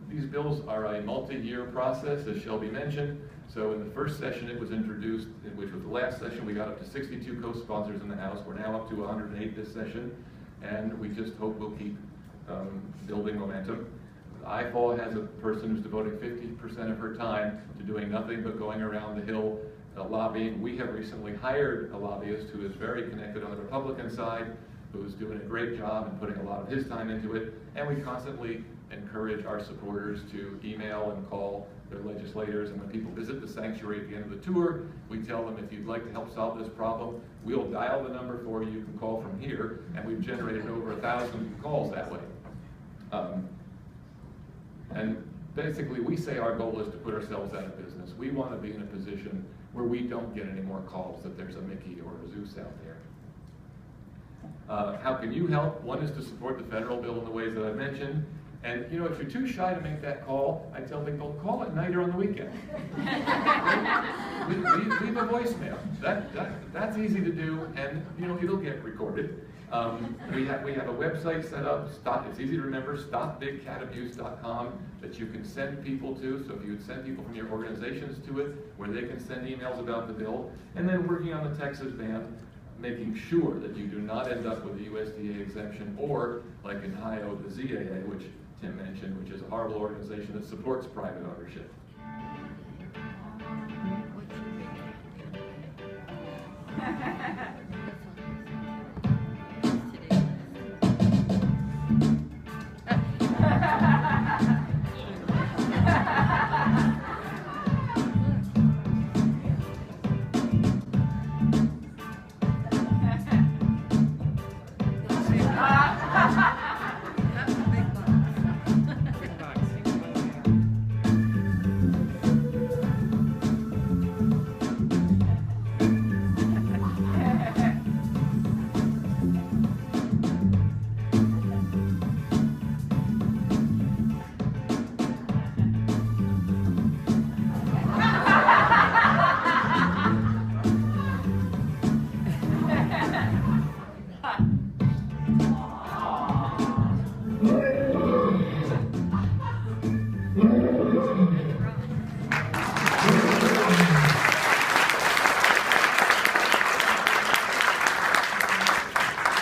Speaker 4: These bills are a multi-year process, as Shelby mentioned. So in the first session it was introduced, which was the last session, we got up to 62 co-sponsors in the House. We're now up to 108 this session, and we just hope we'll keep building momentum. IFAW has a person who's devoting 50% of her time to doing nothing but going around the Hill lobbying. We have recently hired a lobbyist who is very connected on the Republican side, who's doing a great job and putting a lot of his time into it, and we constantly encourage our supporters to email and call their legislators, and when people visit the sanctuary at the end of the tour, we tell them, if you'd like to help solve this problem, we'll dial the number for you. You can call from here, and we've generated over 1,000 calls that way. And basically, we say our goal is to put ourselves out of business. We want to be in a position where we don't get any more calls that there's a Mickey or a Zeus out there. How can you help? One is to support the federal bill in the ways that I mentioned. And you know, if you're too shy to make that call, I tell people, call at night or on the weekend. leave a voicemail. That's easy to do, and you know, it'll get recorded. We have a website set up, it's easy to remember, stopbigcatabuse.com, that you can send people to. So if you would send people from your organizations to it, where they can send emails about the bill, and then working on the Texas ban, making sure that you do not end up with a USDA exemption, or like in Ohio, the ZAA, which Tim mentioned, which is a horrible organization that supports private ownership.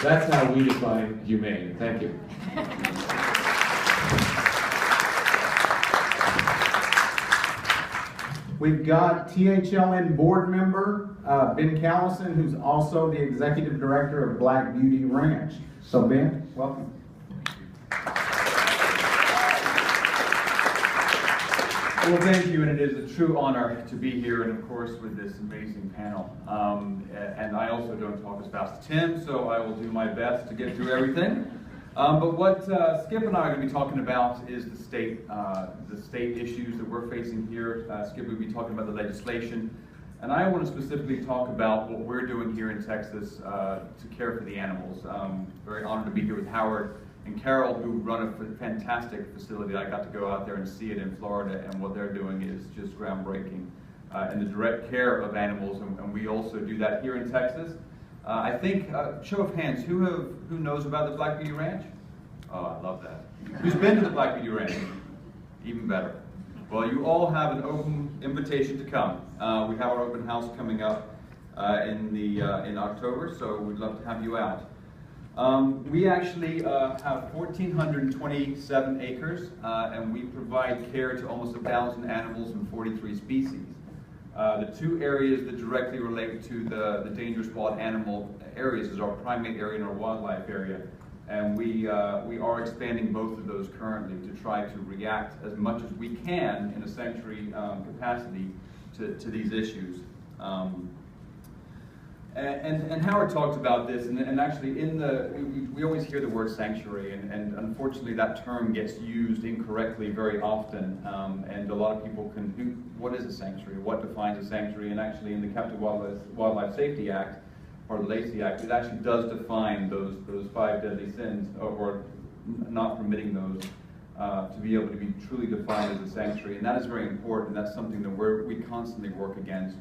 Speaker 4: That's how we define humane. Thank you.
Speaker 1: We've got THLN board member, Ben Callison, who's also the executive director of Black Beauty Ranch. So Ben, welcome.
Speaker 5: Well, thank you, and it is a true honor to be here, and of course with this amazing panel. And I also don't talk as fast as Tim, so I will do my best to get through everything. But what Skip and I are going to be talking about is the state issues that we're facing here. Skip will be talking about the legislation, and I want to specifically talk about what we're doing here in Texas to care for the animals. Very honored to be here with Howard and Carol, who run a fantastic facility. I got to go out there and see it in Florida, and what they're doing is just groundbreaking in the direct care of animals, and we also do that here in Texas. I think, show of hands, who knows about the Black Beauty Ranch? Oh, I love that. Who's been to the Black Beauty Ranch? Even better. Well, you all have an open invitation to come. We have our open house coming up in October, so we'd love to have you out. We actually have 1,427 acres, and we provide care to almost 1,000 animals and 43 species. The two areas that directly relate to the dangerous wild animal areas is our primate area and our wildlife area. And we are expanding both of those currently to try to react as much as we can in a sanctuary capacity to these issues. And Howard talked about this, and actually we always hear the word sanctuary, and unfortunately that term gets used incorrectly very often, and a lot of people what is a sanctuary? What defines a sanctuary? And actually in the Captive Wildlife Safety Act, or the Lacey Act, it actually does define those 5 deadly sins, or not permitting those to be able to be truly defined as a sanctuary, and that is very important. That's something that we constantly work against,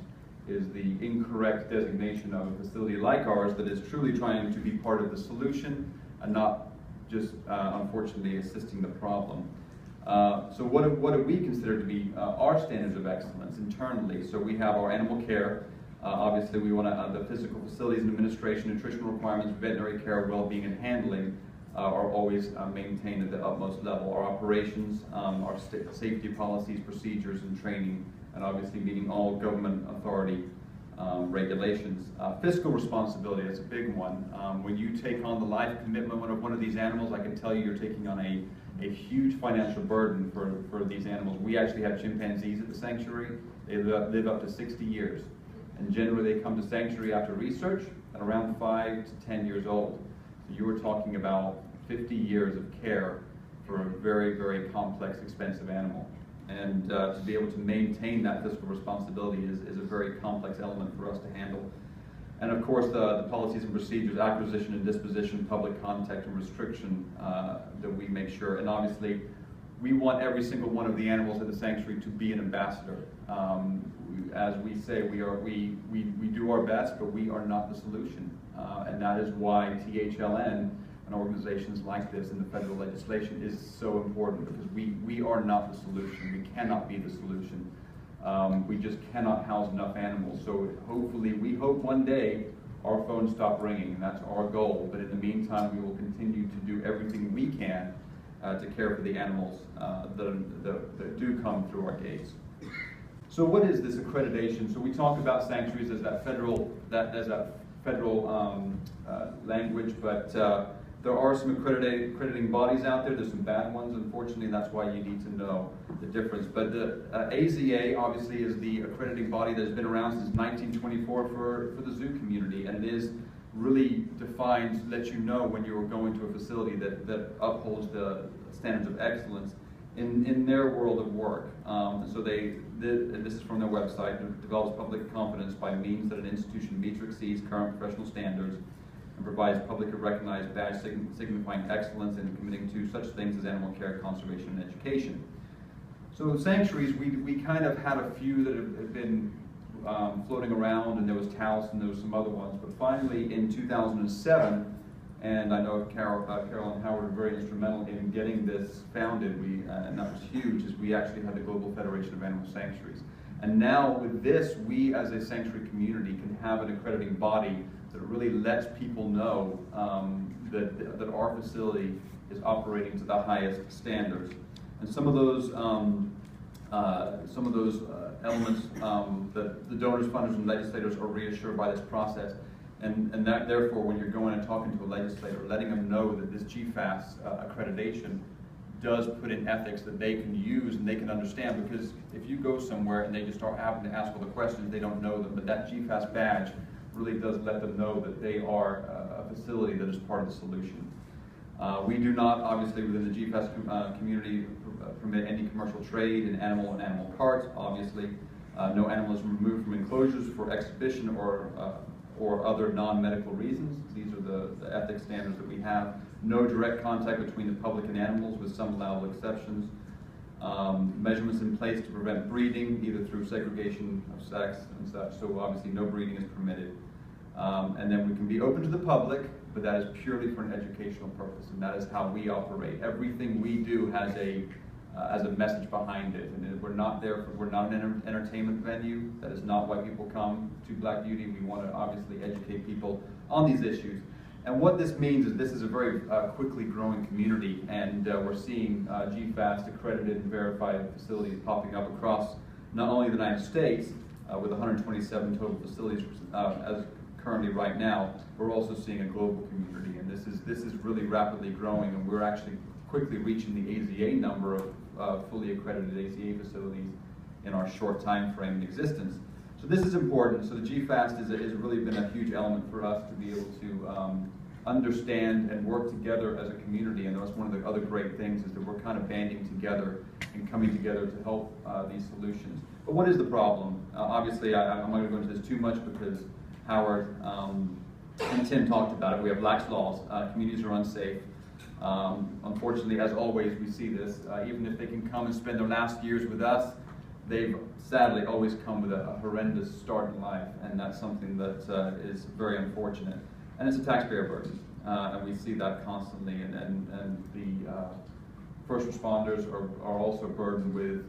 Speaker 5: is the incorrect designation of a facility like ours that is truly trying to be part of the solution and not just, unfortunately, assisting the problem. So what do we consider to be our standards of excellence internally? So we have our animal care. Obviously, we want the physical facilities and administration, nutritional requirements, veterinary care, well-being, and handling are always maintained at the utmost level. Our operations, our safety policies, procedures, and training, and obviously meeting all government authority regulations. Fiscal responsibility, that's a big one. When you take on the life commitment of one of these animals, I can tell you you're taking on a huge financial burden for these animals. We actually have chimpanzees at the sanctuary. They live up to 60 years. And generally they come to sanctuary after research at around 5 to 10 years old. So you were talking about 50 years of care for a very, very complex, expensive animal. And to be able to maintain that fiscal responsibility is a very complex element for us to handle. And of course the policies and procedures, acquisition and disposition, public contact and restriction that we make sure. And obviously we want every single one of the animals in the sanctuary to be an ambassador. As we say, we do our best, but we are not the solution. And that is why THLN and organizations like this in the federal legislation is so important, because we are not the solution. We cannot be the solution. We just cannot house enough animals. So hopefully, we hope one day our phones stop ringing, and that's our goal. But in the meantime, we will continue to do everything we can to care for the animals that do come through our gates. So what is this accreditation? So we talk about sanctuaries as that federal language, but there are some accrediting bodies out there. There's some bad ones, unfortunately, and that's why you need to know the difference. But the AZA obviously is the accrediting body that has been around since 1924 for the zoo community, and it is really defines, lets you know when you're going to a facility that upholds the standards of excellence in their world of work. So this is from their website, develops public confidence by means that an institution meets or exceeds current professional standards and provides publicly recognized badge signifying excellence in committing to such things as animal care, conservation, and education. So sanctuaries, we kind of had a few that have been floating around, and there was Taos and there was some other ones, but finally in 2007, and I know Carol and Howard were very instrumental in getting this founded, and that was huge, is we actually had the Global Federation of Animal Sanctuaries. And now with this, we as a sanctuary community can have an accrediting body that really lets people know that our facility is operating to the highest standards. And some of those elements that the donors, funders, and legislators are reassured by this process. And that, therefore, when you're going and talking to a legislator, letting them know that this GFAS accreditation does put in ethics that they can use and they can understand, because if you go somewhere and they just start having to ask all the questions, they don't know them, but that GFAS badge really does let them know that they are a facility that is part of the solution. We do not, obviously, within the GFAS community, permit any commercial trade in animal and animal parts. Obviously, no animal is removed from enclosures for exhibition or other non-medical reasons. These are the ethics standards that we have. No direct contact between the public and animals, with some allowable exceptions. Measurements in place to prevent breeding, either through segregation of sex and such. So obviously, no breeding is permitted. And then we can be open to the public, but that is purely for an educational purpose, and that is how we operate. Everything we do has a message behind it, and we're not an entertainment venue. That is not why people come to Black Beauty. We want to obviously educate people on these issues. And what this means is this is a very quickly growing community, and we're seeing GFAS accredited and verified facilities popping up across not only the United States, with 127 total facilities as currently right now, we're also seeing a global community, and this is really rapidly growing, and we're actually quickly reaching the AZA number of fully accredited AZA facilities in our short time frame in existence. So this is important. So the GFAS has really been a huge element for us to be able to understand and work together as a community, and that's one of the other great things, is that we're kind of banding together and coming together to help these solutions. But what is the problem? Obviously, I'm not going to go into this too much because Howard and Tim talked about it. We have lax laws. Communities are unsafe. Unfortunately, as always, we see this. Even if they can come and spend their last years with us, they've sadly always come with a horrendous start in life, and that's something that is very unfortunate. And it's a taxpayer burden, and we see that constantly. And the first responders are also burdened with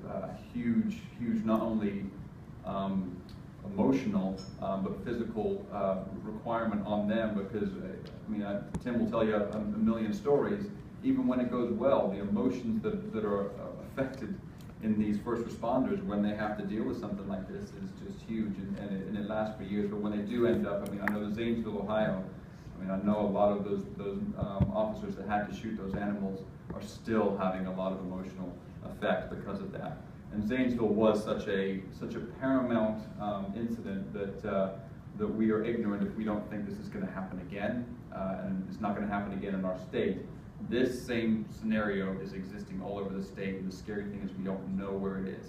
Speaker 5: huge, not only emotional but physical requirement on them, because I mean, Tim will tell you a million stories. Even when it goes well, the emotions that are affected in these first responders when they have to deal with something like this is just huge, and it lasts for years. But when they do end up, I mean, I know the Zanesville, Ohio, I mean, I know a lot of those officers that had to shoot those animals are still having a lot of emotional effect because of that. And Zanesville was such a paramount incident that we are ignorant if we don't think this is going to happen again, and it's not going to happen again in our state. This same scenario is existing all over the state, and the scary thing is we don't know where it is.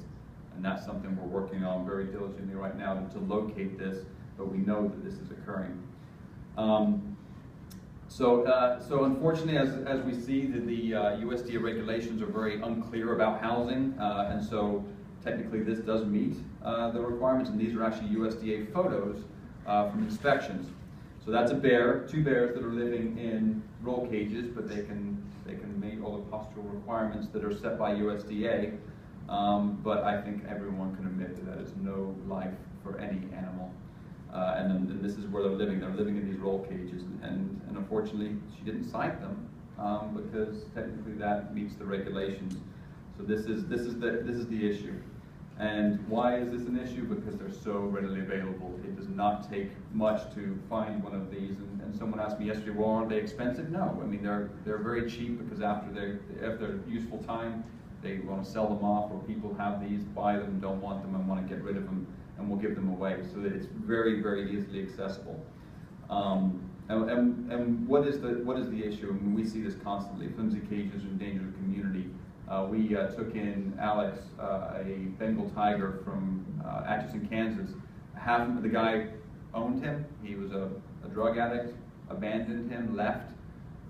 Speaker 5: And that's something we're working on very diligently right now to locate this, but we know that this is occurring. So unfortunately, as we see, that the USDA regulations are very unclear about housing, and so technically this does meet the requirements, and these are actually USDA photos from inspections. So that's a bear, 2 bears that are living in roll cages, but they can meet all the postural requirements that are set by USDA. But I think everyone can admit that is no life for any animal. And this is where they're living. They're living in these roll cages, and unfortunately, she didn't cite them because technically that meets the regulations. So this is the issue. And why is this an issue? Because they're so readily available. It does not take much to find one of these. And someone asked me yesterday, well, aren't they expensive? No, I mean they're very cheap, because after their useful time, they want to sell them off, or people have these, buy them, don't want them, and want to get rid of them, and we'll give them away. So that it's very, very easily accessible. And what is the issue? I mean, we see this constantly. Flimsy cages endanger the community. We took in Alex, a Bengal tiger from Atchison, Kansas. The guy owned him. He was a drug addict, abandoned him, left.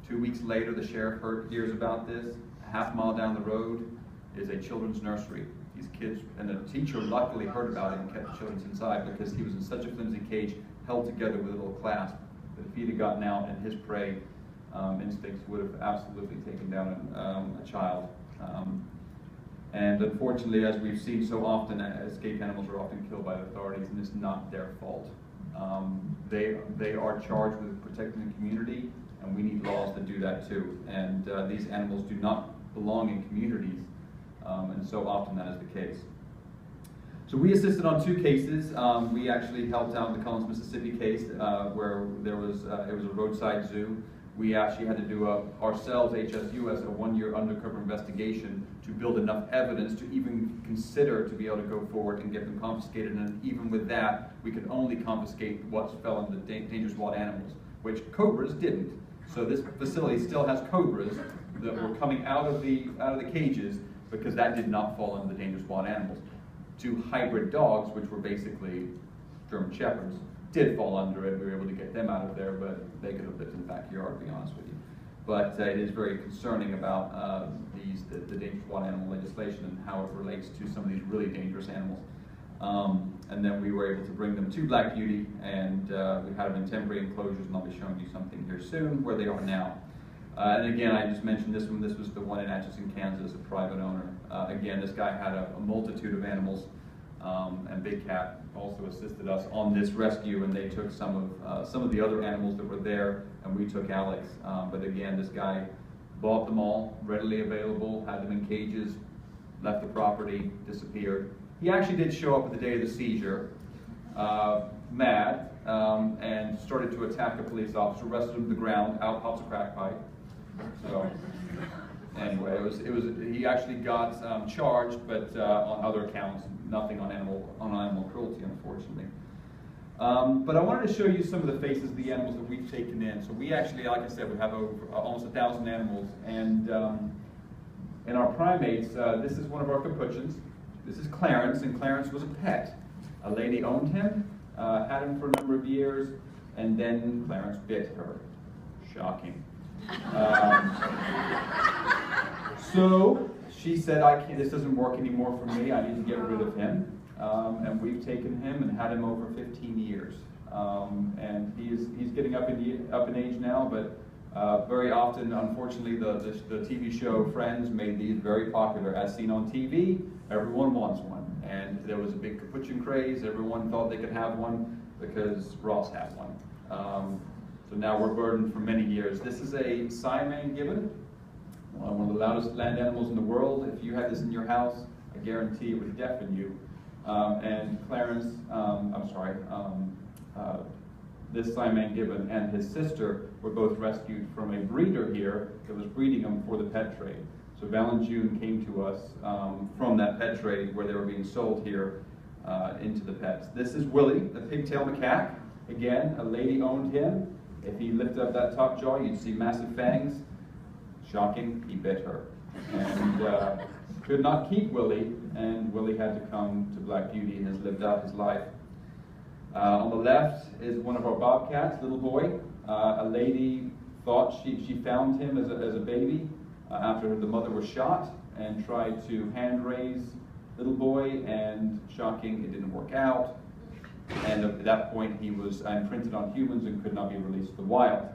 Speaker 5: 2 weeks later, the sheriff hears about this. A half mile down the road is a children's nursery. These kids, and the teacher luckily heard about it and kept the children inside, because he was in such a flimsy cage, held together with a little clasp, that if he'd have gotten out, and his prey instincts would have absolutely taken down a child. And unfortunately, as we've seen so often, escaped animals are often killed by the authorities, and it's not their fault. They are charged with protecting the community, and we need laws to do that too. And these animals do not belong in communities, and so often that is the case. So we assisted on 2 cases. We actually helped out in the Collins, Mississippi case, where it was a roadside zoo. We actually had to do ourselves, HSUS, a 1-year undercover investigation to build enough evidence to even consider to be able to go forward and get them confiscated. And even with that, we could only confiscate what fell under the dangerous wild animals, which cobras didn't. So this facility still has cobras that were coming out of the cages because that did not fall under the dangerous wild animals. 2 hybrid dogs, which were basically German Shepherds, did fall under it. We were able to get them out of there, but they could have lived in the backyard, to be honest with you. But it is very concerning about the dangerous wild animal legislation and how it relates to some of these really dangerous animals. And then we were able to bring them to Black Beauty, and we had them in temporary enclosures, and I'll be showing you something here soon where they are now. And again, I just mentioned this one. This was the one in Atchison, Kansas, a private owner. Again, this guy had a multitude of animals, and Big Cat also assisted us on this rescue, and they took some of the other animals that were there, and we took Alex. But again, this guy bought them all, readily available, had them in cages, left the property, disappeared. He actually did show up at the day of the seizure, mad, and started to attack a police officer, wrestled him to the ground, out pops a crack pipe. So anyway, he actually got charged, but on other accounts, nothing on animal cruelty, unfortunately. But I wanted to show you some of the faces of the animals that we've taken in. So we actually, like I said, we have over almost 1,000 animals, and in our primates, this is one of our capuchins. This is Clarence, and Clarence was a pet. A lady owned him, had him for a number of years, and then Clarence bit her. Shocking. So she said, this doesn't work anymore for me, I need to get rid of him. And we've taken him and had him over 15 years. And he's getting up in age now, but very often, unfortunately, the TV show Friends made these very popular. As seen on TV, everyone wants one. And there was a big capuchin craze. Everyone thought they could have one because Ross had one. So now we're burdened for many years. This is a Humane gibbon, one of the loudest land animals in the world. If you had this in your house, I guarantee it would deafen you. And Clarence, this Humane gibbon and his sister were both rescued from a breeder here that was breeding them for the pet trade. So Val and June came to us from that pet trade where they were being sold here into the pets. This is Willie, the pigtail macaque. Again, a lady owned him. If he lifted up that top jaw, you'd see massive fangs. Shocking, he bit her. And could not keep Willie, and Willie had to come to Black Beauty and has lived out his life. On the left is one of our bobcats, little boy. A lady thought she found him as a baby after the mother was shot and tried to hand raise little boy, and shocking, it didn't work out. And at that point he was imprinted on humans and could not be released to the wild.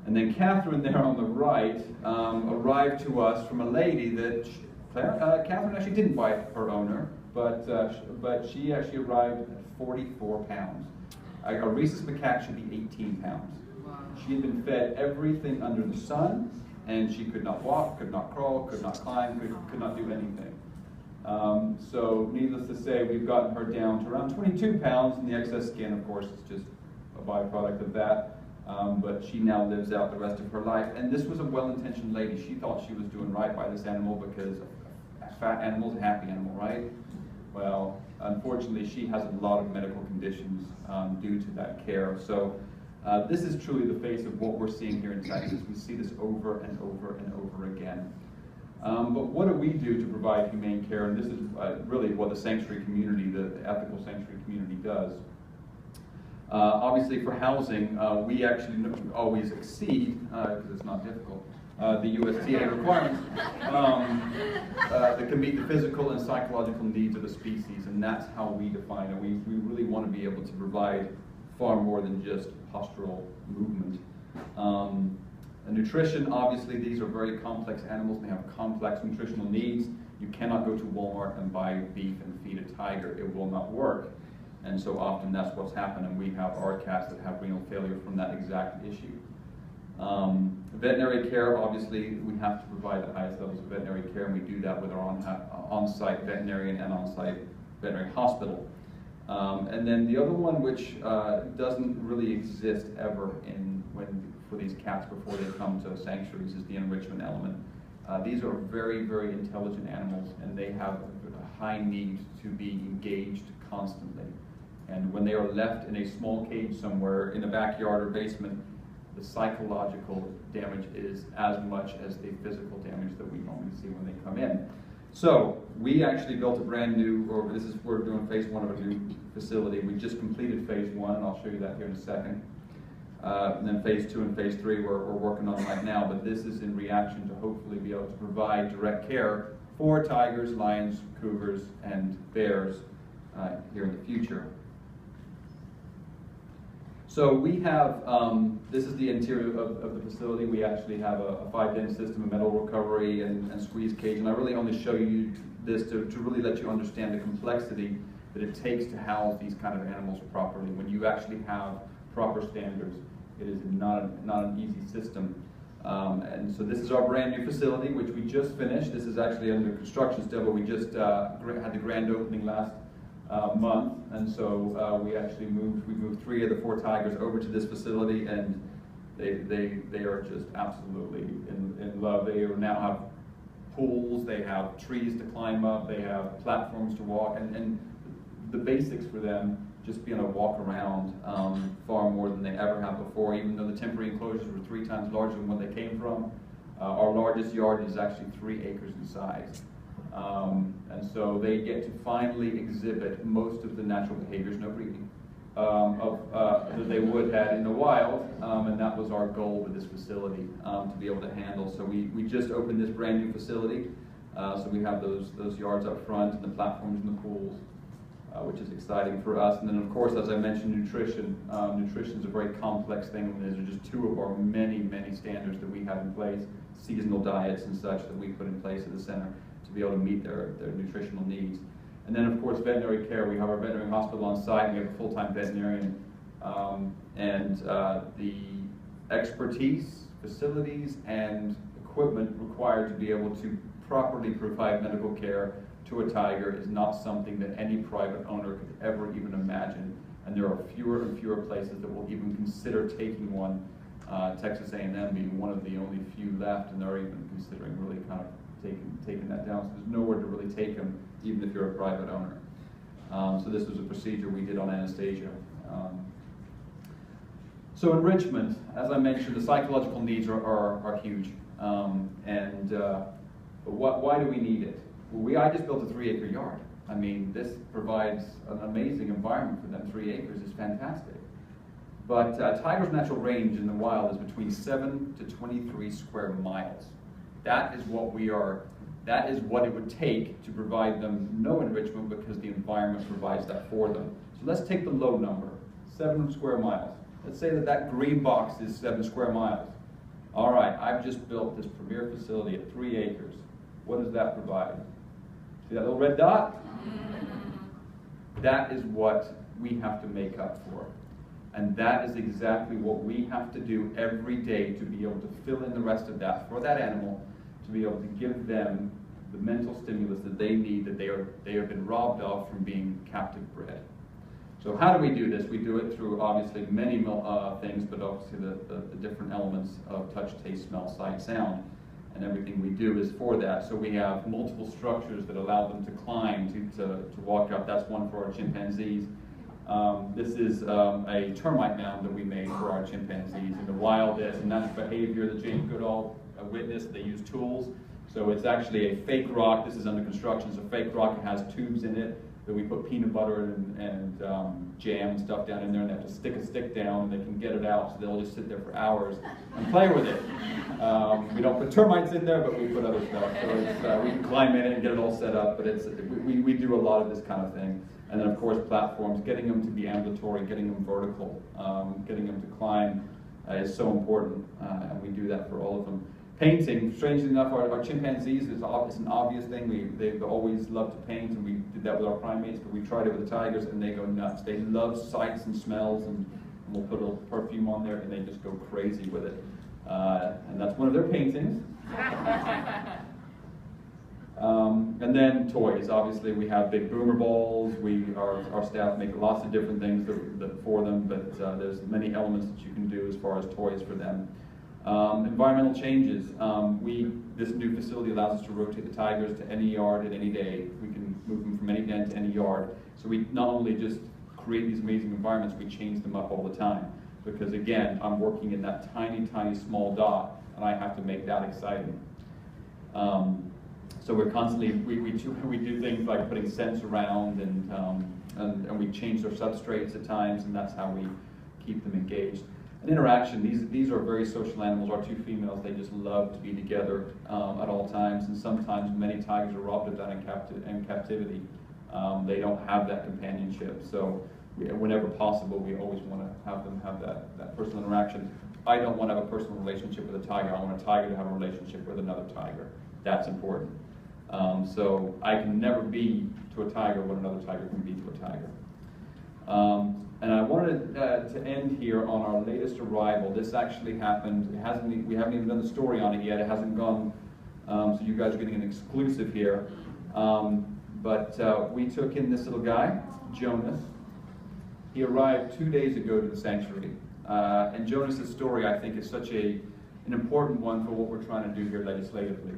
Speaker 5: And then Catherine there on the right arrived to us from a lady that Catherine actually didn't bite her owner, but she actually arrived at 44 pounds. A rhesus macaque should be 18 pounds. Wow. She had been fed everything under the sun, and she could not walk, could not crawl, could not climb, could not do anything. So needless to say, we've gotten her down to around 22 pounds, and the excess skin, of course, is just a byproduct of that. But she now lives out the rest of her life. And this was a well-intentioned lady. She thought she was doing right by this animal because a fat animal is a happy animal, right? Well, unfortunately, she has a lot of medical conditions due to that care. So this is truly the face of what we're seeing here in Texas. We see this over and over and over again. But what do we do to provide humane care? And this is really what the sanctuary community, the ethical sanctuary community does. Obviously for housing, we actually always exceed, because it's not difficult, the USDA requirements that can meet the physical and psychological needs of the species, and that's how we define it. We really want to be able to provide far more than just postural movement. Nutrition, obviously these are very complex animals, they have complex nutritional needs. You cannot go to Walmart and buy beef and feed a tiger, it will not work. And so often that's what's happened, and we have our cats that have renal failure from that exact issue. Veterinary care, obviously we have to provide the highest levels of veterinary care, and we do that with our on-site veterinarian and on-site veterinary hospital. And then the other one, which doesn't really exist ever for these cats before they come to sanctuaries, is the enrichment element. These are very, very intelligent animals, and they have a high need to be engaged constantly. And when they are left in a small cage somewhere in a backyard or basement, the psychological damage is as much as the physical damage that we normally see when they come in. So we actually built a brand new, we're doing phase 1 of a new facility. We just completed phase 1, and I'll show you that here in a second. And then phase 2 and phase 3 we're working on right now, but this is in reaction to hopefully be able to provide direct care for tigers, lions, cougars, and bears here in the future. So we have, this is the interior of the facility. We actually have a 5-den system, a metal recovery and squeeze cage, and I really only show you this to really let you understand the complexity that it takes to house these kind of animals properly. When you actually have proper standards, it is not an easy system. And so this is our brand new facility, which we just finished. This is actually under construction still, but we just had the grand opening last month, and so we actually moved 3 of the 4 tigers over to this facility, and they are just absolutely in love. They now have pools, they have trees to climb up, they have platforms to walk, and the basics for them just being able to walk around far more than they ever have before, even though the temporary enclosures were 3 times larger than what they came from. Our largest yard is actually 3 acres in size. And so they get to finally exhibit most of the natural behaviors, no breeding, that they would have in the wild, and that was our goal with this facility, to be able to handle. So we just opened this brand new facility, so we have those yards up front, and the platforms and the pools, which is exciting for us. And then of course, as I mentioned, nutrition. Nutrition is a very complex thing. These are just 2 of our many, many standards that we have in place, seasonal diets and such that we put in place at the center to be able to meet their nutritional needs. And then of course veterinary care. We have our veterinary hospital on site, and we have a full-time veterinarian. And the expertise, facilities, and equipment required to be able to properly provide medical care to a tiger is not something that any private owner could ever even imagine. And there are fewer and fewer places that will even consider taking one. Texas A&M being one of the only few left, and they're even considering really kind of taking that down. So there's nowhere to really take them, even if you're a private owner. So this was a procedure we did on Anastasia. So enrichment, as I mentioned, the psychological needs are huge. Why do we need it? Well, I just built a 3-acre yard. I mean, this provides an amazing environment for them. 3 acres is fantastic. But tiger's natural range in the wild is between 7 to 23 square miles. That is what it would take to provide them no enrichment, because the environment provides that for them. So let's take the low number, 7 square miles. Let's say that green box is 7 square miles. All right, I've just built this premier facility at 3 acres. What does that provide? See that little red dot? That is what we have to make up for. And that is exactly what we have to do every day to be able to fill in the rest of that for that animal, to be able to give them the mental stimulus that they need, that they have been robbed of from being captive bred. So how do we do this? We do it through obviously many things, but obviously the different elements of touch, taste, smell, sight, sound, and everything we do is for that. So we have multiple structures that allow them to climb, to walk up. That's one for our chimpanzees. This is a termite mound that we made for our chimpanzees. In the wild, there's a natural behavior that Jane Goodall witnessed. They use tools. So it's actually a fake rock. This is under construction. It's a fake rock. It has tubes in it that we put peanut butter and jam and stuff down in there, and they have to stick a stick down, and they can get it out. So they'll just sit there for hours and play with it. We don't put termites in there, but we put other stuff. So it's, we can climb in it and get it all set up, but we do a lot of this kind of thing. And then of course platforms, getting them to be ambulatory, getting them vertical, getting them to climb is so important, and we do that for all of them. Painting, strangely enough, our chimpanzees is an obvious thing. They've always loved to paint, and we did that with our primates, but we tried it with the tigers, and they go nuts. They love sights and smells, and we'll put a little perfume on there, and they just go crazy with it. And that's one of their paintings. And then toys. Obviously, we have big boomer balls. Our staff make lots of different things for them, but there's many elements that you can do as far as toys for them. Environmental changes. This new facility allows us to rotate the tigers to any yard at any day. We can move them from any den to any yard. So we not only just create these amazing environments, we change them up all the time. Because again, I'm working in that tiny, tiny small dot, and I have to make that exciting. So we're constantly, we do things like putting scents around, and we change their substrates at times, and that's how we keep them engaged. And interaction, these are very social animals. Our two females, they just love to be together at all times, and sometimes many tigers are robbed of that in captivity. They don't have that companionship, so whenever possible, we always want to have them have that personal interaction. I don't want to have a personal relationship with a tiger. I want a tiger to have a relationship with another tiger. That's important. So I can never be to a tiger what another tiger can be to a tiger. And I wanted to end here on our latest arrival. This actually happened. We haven't even done the story on it yet. It hasn't gone, so you guys are getting an exclusive here. But we took in this little guy, Jonas. He arrived 2 days ago to the sanctuary. And Jonas's story, I think, is such an important one for what we're trying to do here legislatively.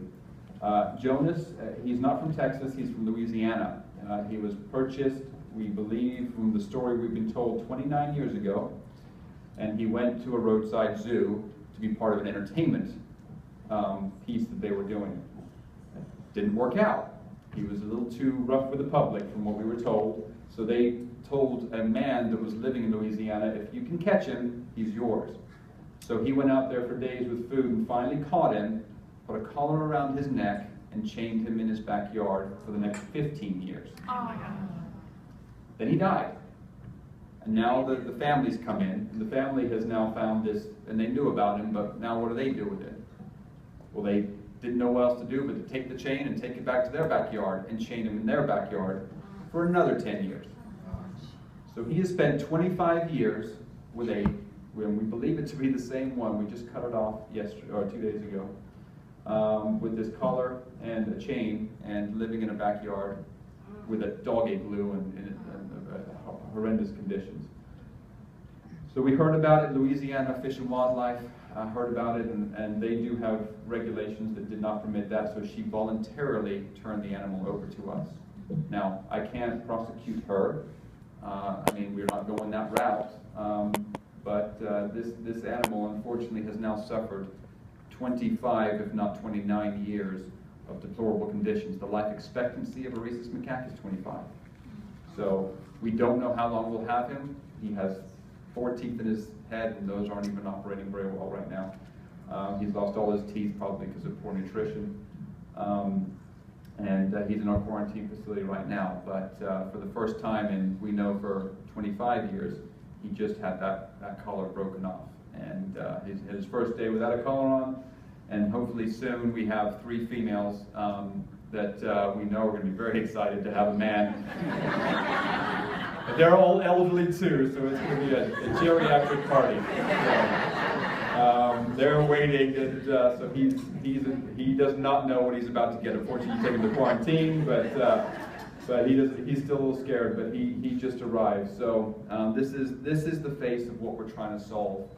Speaker 5: Jonas, he's not from Texas, he's from Louisiana. He was purchased, we believe, from the story we've been told, 29 years ago. And he went to a roadside zoo to be part of an entertainment piece that they were doing. It didn't work out. He was a little too rough with the public from what we were told. So they told a man that was living in Louisiana, if you can catch him, he's yours. So he went out there for days with food and finally caught him, put a collar around his neck, and chained him in his backyard for the next 15 years. Oh my God. Then he died. And now the family's come in, and the family has now found this, and they knew about him, but now what do they do with it? Well, they didn't know what else to do but to take the chain and take it back to their backyard and chain him in their backyard for another 10 years. So he has spent 25 years with when we believe it to be the same one, we just cut it off yesterday or 2 days ago, with this collar and a chain and living in a backyard with a dog igloo and horrendous conditions. So we heard about it, Louisiana Fish and Wildlife heard about it, and they do have regulations that did not permit that, so she voluntarily turned the animal over to us. Now, I can't prosecute her. I mean, we're not going that route. But this animal, unfortunately, has now suffered 25, if not 29 years of deplorable conditions. The life expectancy of a rhesus macaque is 25. So we don't know how long we'll have him. He has 4 teeth in his head, and those aren't even operating very well right now. He's lost all his teeth probably because of poor nutrition. And he's in our quarantine facility right now. But for the first time, and we know for 25 years, he just had that collar broken off. And his first day without a collar on, and hopefully soon we have 3 females that we know are going to be very excited to have a man. But they're all elderly too, so it's going to be a geriatric party. So, they're waiting, and so he does not know what he's about to get. Unfortunately, he's taken to quarantine, but he's still a little scared. But he just arrived. So this is the face of what we're trying to solve.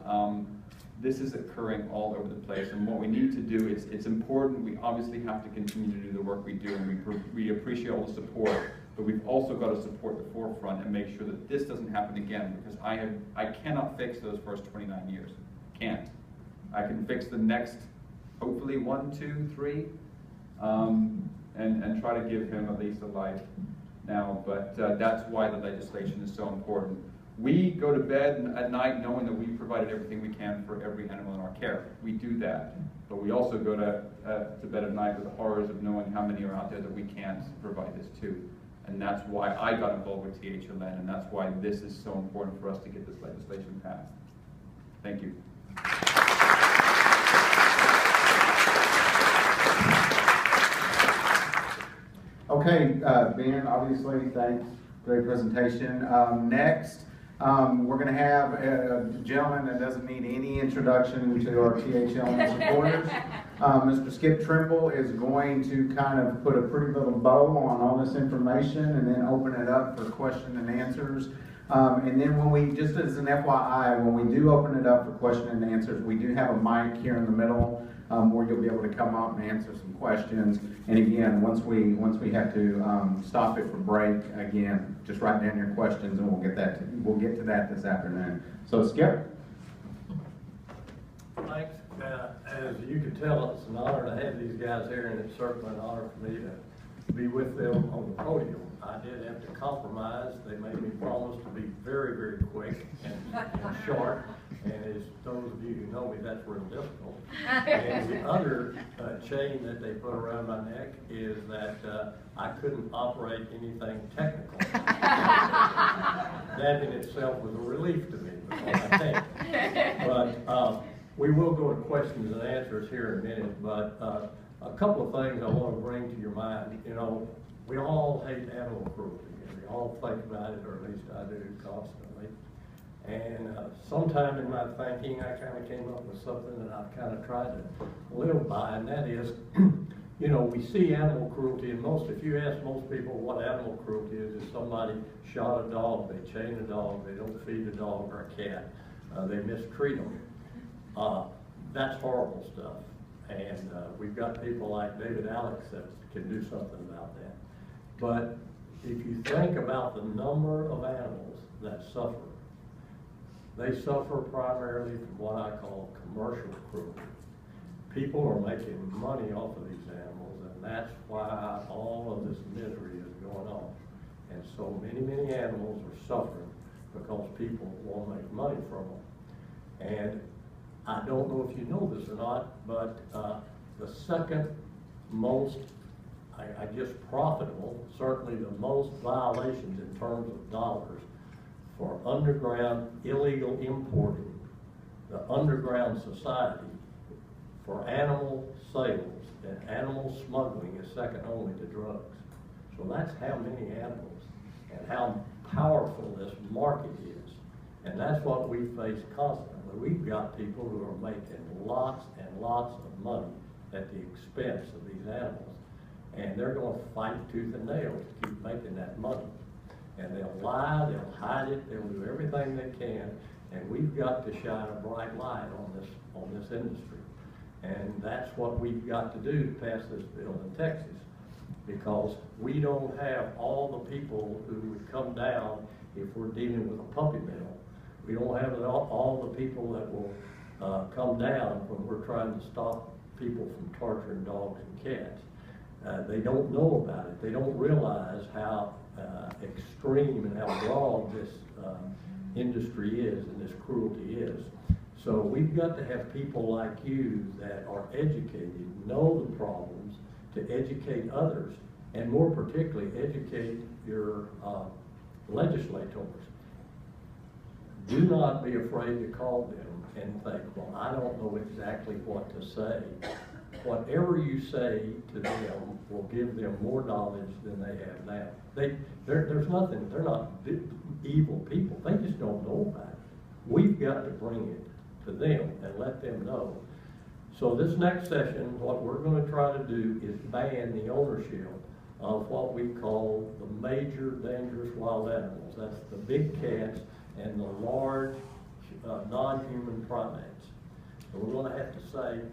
Speaker 5: This is occurring all over the place, and what we need to do, it's important. We obviously have to continue to do the work we do, and we appreciate all the support, but we've also got to support the forefront and make sure that this doesn't happen again, because I cannot fix those first 29 years. Can't. I can fix the next, hopefully 1, 2, 3, and try to give him at least a life now, but that's why the legislation is so important. We go to bed at night knowing that we've provided everything we can for every animal in our care. We do that. But we also go to bed at night with the horrors of knowing how many are out there that we can't provide this to. And that's why I got involved with THLN, and that's why this is so important for us to get this legislation passed. Thank you.
Speaker 1: Okay, Ben, obviously, thanks. Great presentation. Next We're gonna have a gentleman that doesn't need any introduction to our THLN supporters. Mr. Skip Trimble is going to kind of put a pretty little bow on all this information and then open it up for question and answers. And then when we, just as an FYI, when we do open it up for question and answers, we do have a mic here in the middle where you'll be able to come up and answer some questions. And again, once we have to stop it for break, again, just write down your questions and we'll get to that this afternoon. So Skip.
Speaker 6: Thanks. As you can tell, it's an honor to have these guys here, and it's certainly an honor for me to be with them on the podium. I did have to compromise. They made me promise to be very, very quick and short. And as those of you who know me, that's real difficult. And the other chain that they put around my neck is that I couldn't operate anything technical. That in itself was a relief to me, because I can't. But we will go to questions and answers here in a minute. But a couple of things I want to bring to your mind. You know, we all hate animal cruelty, and we all think about it, or at least I do, constantly. And sometime in my thinking, I kind of came up with something that I've kind of tried to live by, and that is, you know, we see animal cruelty, and if you ask most people what animal cruelty is somebody shot a dog, they chain a dog, they don't feed a dog or a cat, they mistreat them. That's horrible stuff. And we've got people like David Alex that can do something about that. But if you think about the number of animals that suffer, they suffer primarily from what I call commercial cruelty. People are making money off of these animals, and that's why all of this misery is going on. And so many animals are suffering because people won't make money from them. And I don't know if you know this or not, but the second most, I guess, profitable, certainly the most violations in terms of dollars for underground illegal importing, the underground society for animal sales and animal smuggling is second only to drugs. So that's how many animals and how powerful this market is. And that's what we face constantly. We've got people who are making lots and lots of money at the expense of these animals. And they're going to fight tooth and nail to keep making that money. And they'll lie, they'll hide it, they'll do everything they can. And we've got to shine a bright light on this industry. And that's what we've got to do to pass this bill in Texas. Because we don't have all the people who would come down if we're dealing with a puppy mill. We don't have all the people that will come down when we're trying to stop people from torturing dogs and cats. They don't know about it. They don't realize how extreme and how broad this industry is and this cruelty is. So we've got to have people like you that are educated, know the problems, to educate others, and more particularly educate your legislators. Do not be afraid to call them and think, well, I don't know exactly what to say. Whatever you say to them will give them more knowledge than they have now. There's nothing, they're not evil people, they just don't know about it. We've got to bring it to them and let them know. So this next session, what we're going to try to do is ban the ownership of what we call the major dangerous wild animals. That's the big cats and the large non-human primates. So we're going to have to say,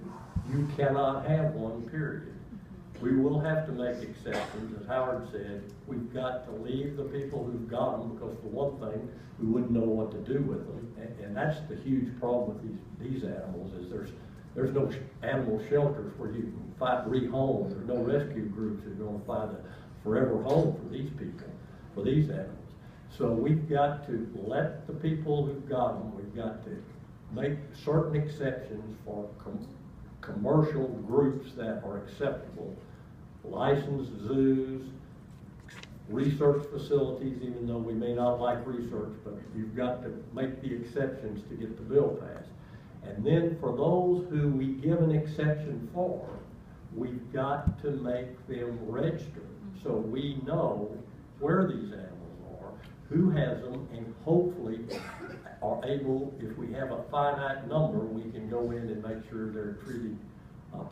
Speaker 6: you cannot have one, period. We will have to make exceptions. As Howard said, we've got to leave the people who've got them, because for one thing, we wouldn't know what to do with them. And that's the huge problem with these animals, is there's no animal shelters where you can rehome. There's no rescue groups that are going to find a forever home for these people, for these animals. So we've got to let the people who've got them, we've got to make certain exceptions for commercial groups that are acceptable, licensed zoos, research facilities, even though we may not like research, but you've got to make the exceptions to get the bill passed. And then for those who we give an exception for, we've got to make them register so we know where these animals are, who has them, and hopefully are able, if we have a finite number, we can go in and make sure they're treated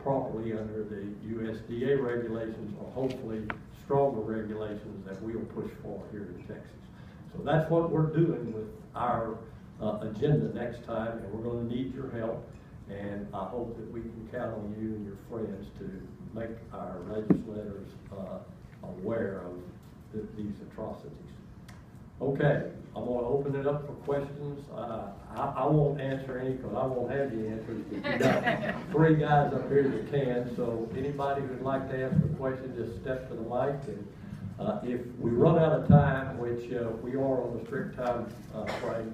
Speaker 6: properly under the USDA regulations, or hopefully stronger regulations that we'll push for here in Texas. So that's what we're doing with our agenda next time, and we're going to need your help. And I hope that we can count on you and your friends to make our legislators aware of these atrocities. Okay, I'm going to open it up for questions. I won't answer any because I won't have the answers. But you got three guys up here that can. So anybody who'd like to ask a question, just step to the mic. And if we run out of time, which we are on a strict time frame,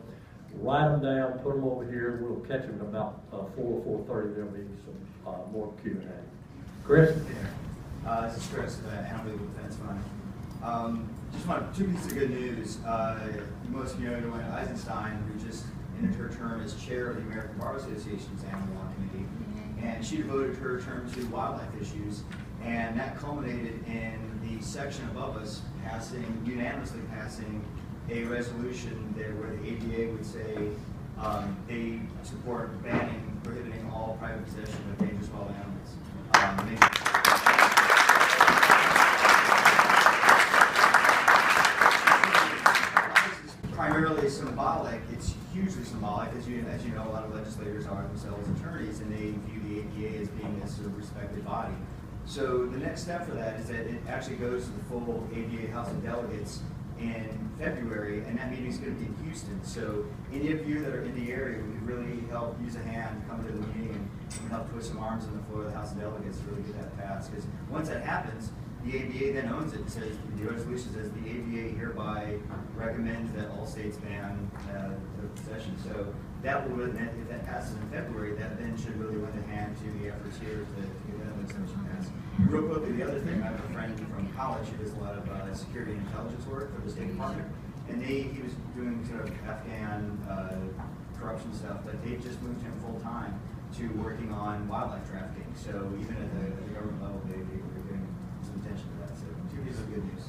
Speaker 6: write them down, put them over here. We'll catch them about 4 or 4:30. There'll be some more Q&A. Chris?
Speaker 7: This is Chris, Animal Legal Defense Fund. Just want two pieces of good news. Most of you know Joanna Eisenstein, who just ended her term as chair of the American Bar Association's Animal Law Committee, and she devoted her term to wildlife issues, and that culminated in the section above us unanimously passing a resolution there where the ADA would say they support prohibiting all private possession of dangerous wild animals. Primarily symbolic. It's hugely symbolic, as you know, a lot of legislators are themselves attorneys, and they view the APA as being this sort of respected body. So the next step for that is that it actually goes to the full APA House of Delegates in February, and that meeting is going to be in Houston. So any of you that are in the area, we could really help use a hand, come to the meeting, and help put some arms on the floor of the House of Delegates to really get that passed. Because once that happens, the ABA then owns it. It says, the resolution says the ABA hereby recommends that all states ban the possession. So that will, if that passes in February, that then should really lend a hand to the efforts here to get that legislation passed. Real quickly, the other thing, I have a friend from college who does a lot of security and intelligence work for the State Department, and he was doing sort of Afghan corruption stuff, but they just moved him full time to working on wildlife trafficking. So even at the government level, they were giving some attention to that. So two pieces of good news.